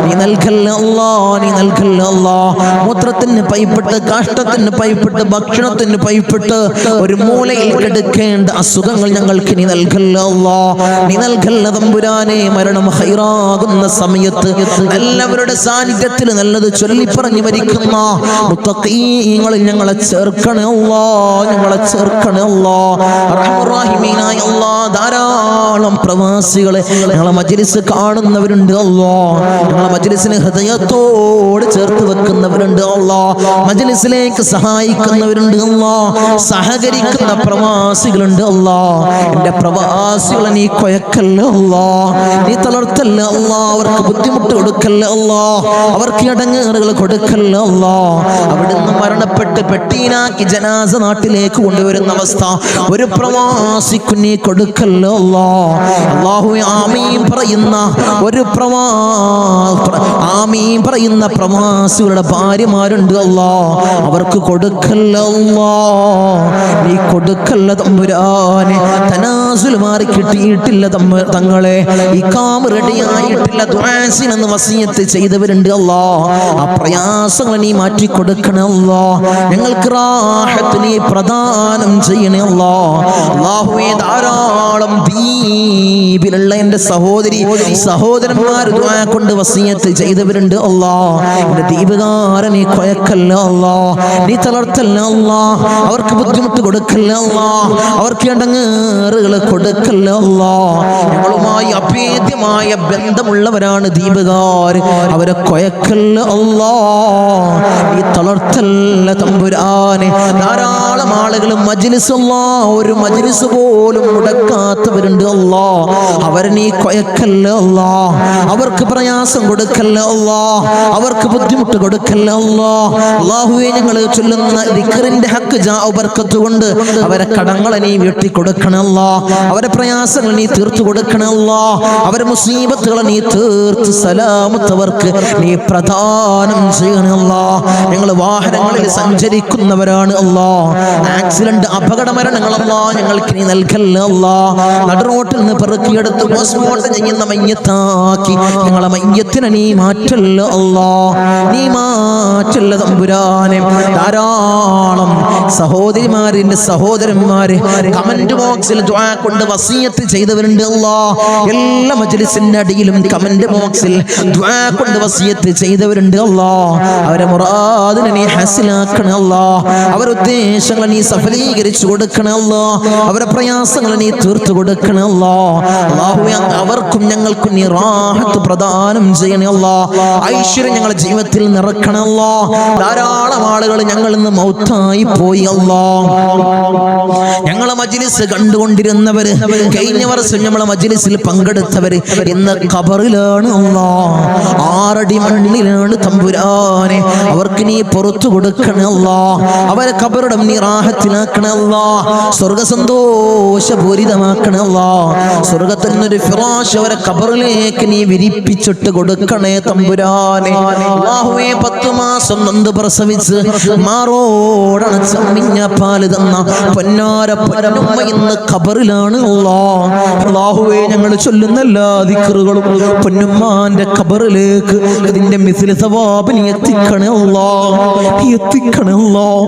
[SPEAKER 2] നീ നൽകല്ലേ അല്ലാ, നീ നൽകല്ലേ അല്ലാ. മൂത്രത്തിന് പൈപ്പിട്ട്, കാഷ്ടത്തിന് പൈപ്പിട്ട്, ഭക്ഷണത്തിന് പൈപ്പിട്ട് ഒരു മൂലയിൽ കിടക്കേണ്ട അസുഖങ്ങൾ ഞങ്ങൾക്ക് നീ നൽകല്ലേ അല്ലാ, നീ നൽകല്ലേ തമ്പുരാനെ. മരണം ഹൈറാകുന്ന സമയത്ത് എല്ലാവരുടെ സാന്നിധ്യത്തിൽ നല്ലത് ചൊല്ലിപ്പറഞ്ഞു മരിക്കുന്ന മുത്തഖീങ്ങളിൽ ഞങ്ങളെ ചേർക്കണേ അല്ലാ, ഞങ്ങളെ ചേർക്കണേ അല്ലാ. അർഹമുർ റഹീമീനായ അല്ലാ, ധാരാളം പ്രവാസികളെ ഞങ്ങളെ മജ്ലിസ് കാണുന്നവരുണ്ട് അല്ലാ, ഞങ്ങളെ മജ്ലിസിനെ ഹൃദയത്തോട് ചേർത്ത് വെക്കുന്നവരുണ്ട് അല്ലാ, മജ്ലിസിലേക്ക് സഹായിക്കുന്നവരുണ്ട് അല്ലാ, സഹകരിക്കുന്ന പ്രവാസികളുണ്ട് അല്ലാ. എൻ്റെ പ്രവാസികളെ നീ കൊയക്കല്ല അല്ലാ, നീ തളർത്തല്ല അല്ലാ, അവർക്ക് ബുദ്ധിമുട്ട് കൊടുക്കല്ല അല്ലാ, അവർക്ക് ഇടങ്ങേറുകൾ കൊടുക്കല്ല അല്ലാ. അവിടുന്ന് മരണപ്പെട്ട് പെട്ടീനാക്കി ജനാസ നാട്ടിലേക്ക് കൊണ്ടുവരുന്ന അവസ്ഥ ഒരു പ്രവാസിക്ക് നീ കൊടുക്കല്ല അല്ലാ. അല്ലാഹുവേ, ആമീൻ പറയുന്ന ഒരു ആമീൻ പറയുന്ന പ്രവാസികളുടെ ഭാര്യമാരുണ്ട് അല്ലാ, അവർക്ക് കൊടുക്കല്ല അല്ലാ, നീ കൊടുക്കല്ല തമ്പുരാനെ. തനാസുൽ മാറി കിട്ടിയിട്ടില്ല തങ്ങളെ, ഇഖാമ റെഡിയായിട്ടില്ല, ദുആസിനെന്ന് വസിയത്ത് ചെയ്തവരുണ്ട് അല്ലാ, ആ പ്രയാസങ്ങൾ നീ മാറ്റി കൊടുക്കണേ അല്ലാ. ഞങ്ങൾക്ക് റാഹത്ത് നീ പ്രദാനം ചെയ്യണേ അല്ലാ. അല്ലാഹുവേ, ധാരാളം ദ്വീപിലുള്ള എൻ്റെ സഹോദരന്മാർ ദുആ കൊണ്ട് വസിയത്ത് ചെയ്തവരുണ്ട് അല്ലാ. എൻ്റെ ദ്വീപുകാരെ നീ കൊയക്കല്ല അല്ലാ, നീ തളർത്തല്ല അല്ലാ, അവർക്ക് ബുദ്ധിമുട്ട് കൊടുക്കല്ല അല്ലാ, അവർക്ക് ഇടങ്ങേറുകൾ കൊടുക്കല്ല അല്ലാ. ഞങ്ങളുമായി അഭേദ്യമായ ബന്ധമുള്ളവരാണ് ദ്വീപുകാർ, അവരെ കൊയക്കല്ല അല്ലാ, നീ തളർത്തല്ല തമ്പുരാനെ. ധാരാളം ആളുകൾ മജ്ലിസ് അല്ലാ, ഒരു മജ്ലിസ് പോലും മുടക്കാത്തവരുണ്ട് അല്ലാ, അവരെ നീ കൊയക്കല്ല അല്ലാ, അവർക്ക് പ്രയാസം കൊടുക്കല്ല അല്ലാ, അവർക്ക് ബുദ്ധിമുട്ട് കൊടുക്കല്ല അല്ലാ. അല്ലാഹുവേ, ഞങ്ങൾ ചൊല്ലുന്ന ദിക്റിന്റെ ഹക്ക് ജാഉ ബർക്കത്ത് കൊണ്ട് അവരെ കടങ്ങളെ നീ വീട്ടി കൊടുക്കണം അല്ലാ, അവരെ പ്രയാസങ്ങൾ നീ തീർത്തു കൊടുക്കണം അല്ലാ, അവരെ മുസീബത്തുകളെ നീ തീർത്ത് സലാമത്തവർക്ക് നീ പ്രദാനം ചെയ്യണം അല്ലാ. ഞങ്ങൾ വാഹനങ്ങളിൽ സഞ്ചരിക്കുന്നവരാണ് അല്ലാ, ആക്സിഡന്റ് അപകട മരണങ്ങൾ അല്ലാ ഞങ്ങൾക്ക് നീ നൽകല്ല അല്ലാ. നടുറോട്ടിൽ നിന്ന് പെറുക്കിയെടുത്ത് പോസ്റ്റ്മോർട്ടം ചെയ്യുന്ന മയ്യത്താക്കി ഞങ്ങളെ മയ്യത്തിനെ നീ മാറ്റല്ല അല്ലാ, നീ മാറ്റല്ല തമ്പുരാനെ. ധാരാളം സഹോദരിമാര്, എന്റെ സഹോദരന്മാര്, കമന്റ് ബോക്സിൽ ദുആ കൊണ്ട് വസിയത്ത് ചെയ്തവരുണ്ട് അല്ലാഹ്. എല്ലാ മജ്ലിസിന്റെ അടിയിലും കമന്റ് ബോക്സിൽ ദുആ കൊണ്ട് വസിയത്ത് ചെയ്തവരുണ്ട് അല്ലാഹ്. അവരെ മുറാദിനെ നീ ഹാസിലാക്കണേ അല്ലാഹ്. അവരുടെ ഉദ്ദേശങ്ങൾ നീ സഫലീകരിച്ചു കൊടുക്കണേ അല്ലാഹ്. അവരുടെ പ്രയാസങ്ങൾ നീ തീർത്തു കൊടുക്കണേ അല്ലാഹ്. അല്ലാഹുവേ, അവർക്കും ഞങ്ങൾക്കും നീ റാഹത്ത് പ്രദാനം ചെയ്യണേ അല്ലാഹ്. ഐശ്വര്യം ഞങ്ങളുടെ ജീവിതത്തിൽ നിറക്കണേ അല്ലാഹ്. ധാരാളം ആളുകൾ ഞങ്ങളിൽ നിന്ന് മൗത്തായി പോയി അല്ലാഹ്. ഞങ്ങളെ മജ്ലിസ് കണ്ടുകൊണ്ടിരുന്നവര്, കഴിഞ്ഞ വർഷം നമ്മളെ മജ്ലിസിൽ പങ്കെടുത്തവര് ഇന്ന് ഖബറിലാണ് അല്ലാഹ്. 6 അടി മണ്ണിലാണ് തമ്പുരാനെ. അവർക്ക് നീ പുറത്തു കൊടുക്കണേ അല്ലാഹ്. അവരെ ഖബറിടം നീ റാഹത്തിലാക്കണേ അല്ലാഹ്. സ്വർഗ സന്തോഷപൂരിതമാക്കണേ അല്ലാഹ്. സ്വർഗത്തിൽ നിന്നൊരു ഫിറാശ് അവരെ ഖബറിലേക്ക് നീ വിരിപ്പിച്ചിട്ട് കൊടുക്കണേ തമ്പുരാനെ. അല്ലാഹുവേ, 10 മാസം നൊന്ത് പ്രസവിച്ച് മാറോടണച്ച അമ്മിഞ്ഞ പാല് തന്ന പൊന്നാര പൊന്നുമ്മ ഇന്ന് ഖബറിലാണ് അല്ലാഹ്. അല്ലാഹുവേ, ഞങ്ങൾ ചൊല്ലുന്ന എല്ലാ ദിക്റുകളും പൊന്നുമ്മാന്റെ ഖബറിലേക്ക് അതിന്റെ മിസ്ലി സവാബ് നീ എത്തിക്കണേ അല്ലാഹ്. എത്തിക്കണേ അല്ലാഹ്.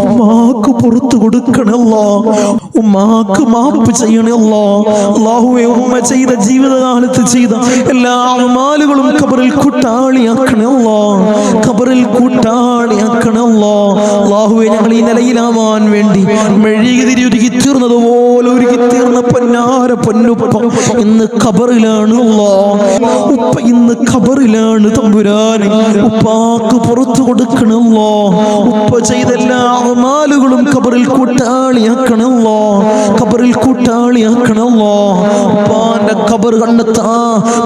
[SPEAKER 2] ഉമ്മാക്ക് പുറത്തു കൊടുക്കണേ അല്ലാഹ്. ഉമ്മാക്ക് മാപ്പ് ചെയ്യണേ അല്ലാഹ്. അല്ലാഹുവേ, ഉമ്മ ചെയ്ത ജീവിതകാലത്ത് ചെയ്ത എല്ലാ അമാലുകളും ഖബറിൽ കൂട്ടാളിയാക്കണേ അല്ലാഹ്. ഖബറിൽ കൂട്ടാളിയാക്കണേ അല്ലാഹ്. അല്ലാഹുവേ, ഞങ്ങൾ ഈ നിലയിലാവാൻ വേണ്ടി മെഴുകുതിരി ഒരുക്കി തീർന്നതുപോലെ ഒരുക്കി തീർന്ന പൊന്നാര പൊന്നുപ്പ ഇന്ന് ഖബറിലാണ് അല്ലാഹ്. ഉപ്പ ഇന്ന് ഖബറിലാണ് തമ്പുരാനെ. ഉപ്പാക്ക് പുറത്തു കൊടുക്കണേ അല്ലാഹ്. ഉപ്പ ചെയ്ത എല്ലാ അമാലുകളും ഖബറിൽ കൂട്ടാളിയാക്കണേ അല്ലാഹ്. ഖബറിൽ കൂട്ടാളിയാക്കണേ അല്ലാഹ്. ഉപ്പാന്റെ ഖബർ കണ്ടെത്താ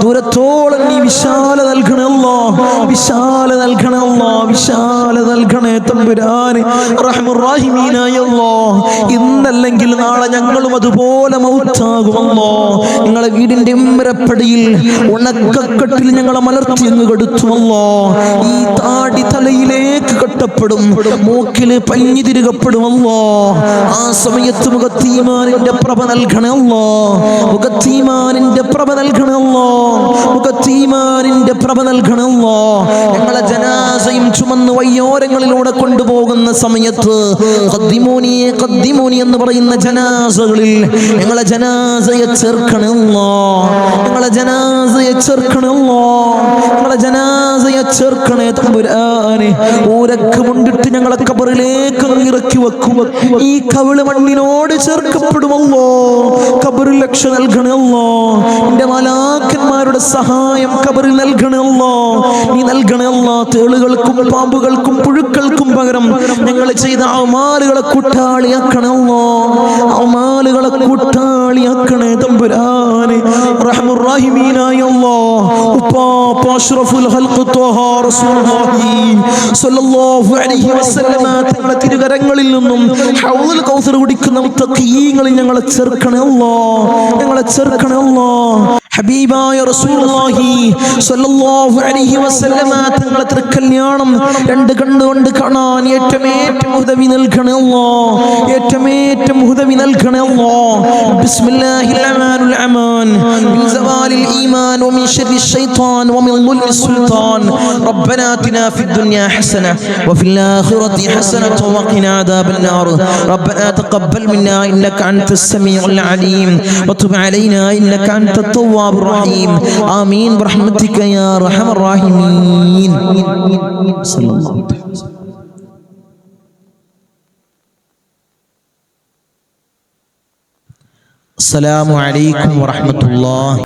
[SPEAKER 2] ദൂരത്തോളം നീ വിശാല നൽകണേ അല്ലാഹ്. വിശാല നൽകണേ അല്ലാഹ്. വിശാല നൽകണേ തമ്പുരാനെ. റഹ്മുർ-റഹീമീനായ അല്ലാഹ്, ഇന്നല്ലെങ്കിൽ നാളെ ഞങ്ങളും അതുപോലെ മൗത്താകും അല്ലാഹ്. നിങ്ങളെ വീടിന്റെ ഉമ്മരപ്പടിയിൽ ഉണക്കക്കെട്ടിൽ ഞങ്ങളെ മലർത്തി അങ്ങ് കെടുത്തു അല്ലാഹ്. ഈ താടി തലയിലേക്ക് കെട്ടപ്പെടും, മൂക്കില് പഞ്ഞി തിരുകപ്പെടും അല്ലാഹ്. ആ സമയത്ത് മുഖത്തീമാനിന്റെ പ്രഭ നൽകണേ അല്ലാഹ്. മുഖത്തീമാനിന്റെ പ്രഭ നൽകണേ അല്ലാഹ്. മുഖത്തീമാനിന്റെ പ്രഭ നൽകണേ അല്ലാഹ്. ഞങ്ങളെ ജനാസയും ചുമന്ന് വയ്യോരങ്ങളിലൂടെ കൊണ്ടുപോകുന്ന സമയത്ത് ഖദ്ദിമൂനി ഖദ്ദിമൂനി എന്ന് പറയുന്ന ജനാസകളിൽ ഞങ്ങളെ ജനാസയെ ചേർക്കണേ അല്ലാഹ്. ഞങ്ങളെ ജനാസയെ ചേർക്കണേ അല്ലാഹ്. ഞങ്ങളെ ജനാസയെ ചേർക്കണേ തമ്പുരാനെ. ഊരക്ക് മുണ്ടിട്ട് ഞങ്ങളെ ഖബറിലേക്ക് ഇറക്കി വെക്കും. ഈ കവിള് മണ്ണിനോട് ചേർക്കപ്പെടുമല്ലോ. ഖബറിൽ രക്ഷ നൽകണേ അല്ലാഹ്. നിന്റെ മലാക്കന്മാരുടെ സഹായം ഖബറിൽ നൽകണേ അല്ലാഹ്. നീ നൽകണേ അല്ലാഹ്. തേളുകൾക്കും പാമ്പുകൾക്കും പുഴുക്കൾക്കും പകരം ഞങ്ങൾ ചെയ്ത അമാലുകളെ കൂട്ടാളിയാക്കണേ അല്ലാഹ്. അമാലുകളെ കൂട്ടാളിയാക്കണേ തമ്പുരാനെ. റഹ്മുർ-റഹീമീനായ അല്ലാഹ്, ഉപ്പാപ്പ അഷ്റഫുൽ ഖൽഖ് ത്വഹ റസൂലുള്ളാഹി സ്വല്ലല്ലാഹു അലൈഹി വസല്ലമ തങ്ങളുടെ തിരുകരങ്ങളിൽ നിന്നും ഹൗദുൽ കൗസർ കുടിക്കുന്ന മുത്തഖീങ്ങളിൽ ഞങ്ങളെ ചേർക്കണേ അല്ലാഹ്. ഞങ്ങളെ ചേർക്കണേ അല്ലാഹ്. ഹബീബായ റസൂലുള്ളാഹി സ്വല്ലല്ലാഹു അലൈഹി വസല്ലമ തങ്ങളുടെ തിരുക്കല്യാണം 2 കണ്ണുകൊണ്ട് കാണാൻ ഏറ്റമേറ്റം ഉദവി നൽകണേ അല്ലാഹ്. ഏറ്റമേറ്റം ഉദവി നൽകണേ അല്ലാഹ്. ബിസ്മില്ലാഹിർ റഹ്മാനിർ റഹീം. മിൻ സവാലിൽ ഈമാൻ വമിൻ ശർരിശ് ശൈത്താൻ വമിൻ ദുൽമിസ് സുൽത്താൻ. റബ്ബനാ ആതിനാ ഫിദ് ദുനിയാ ഹസന വഫിൽ ആഖിറതി ഹസനത വഖിനാ അദാബൻ നാർ. റബ്ബനാ തഖബ്ബൽ മിന്നാ ഇന്നക അൻതസ് സമീഉൽ അലീം വതുബ് അലൈനാ ഇന്നക അൻതത് തവ്വാബുർ റഹീം. ആമീൻ ബിറഹ്മതിക യാ അർഹമർ റഹീമീൻ. സല്ലല്ലാഹു അലൈഹി വസല്ലം. അസ്സലാമു അലൈക്കും വറഹ്മത്തുള്ളാഹി.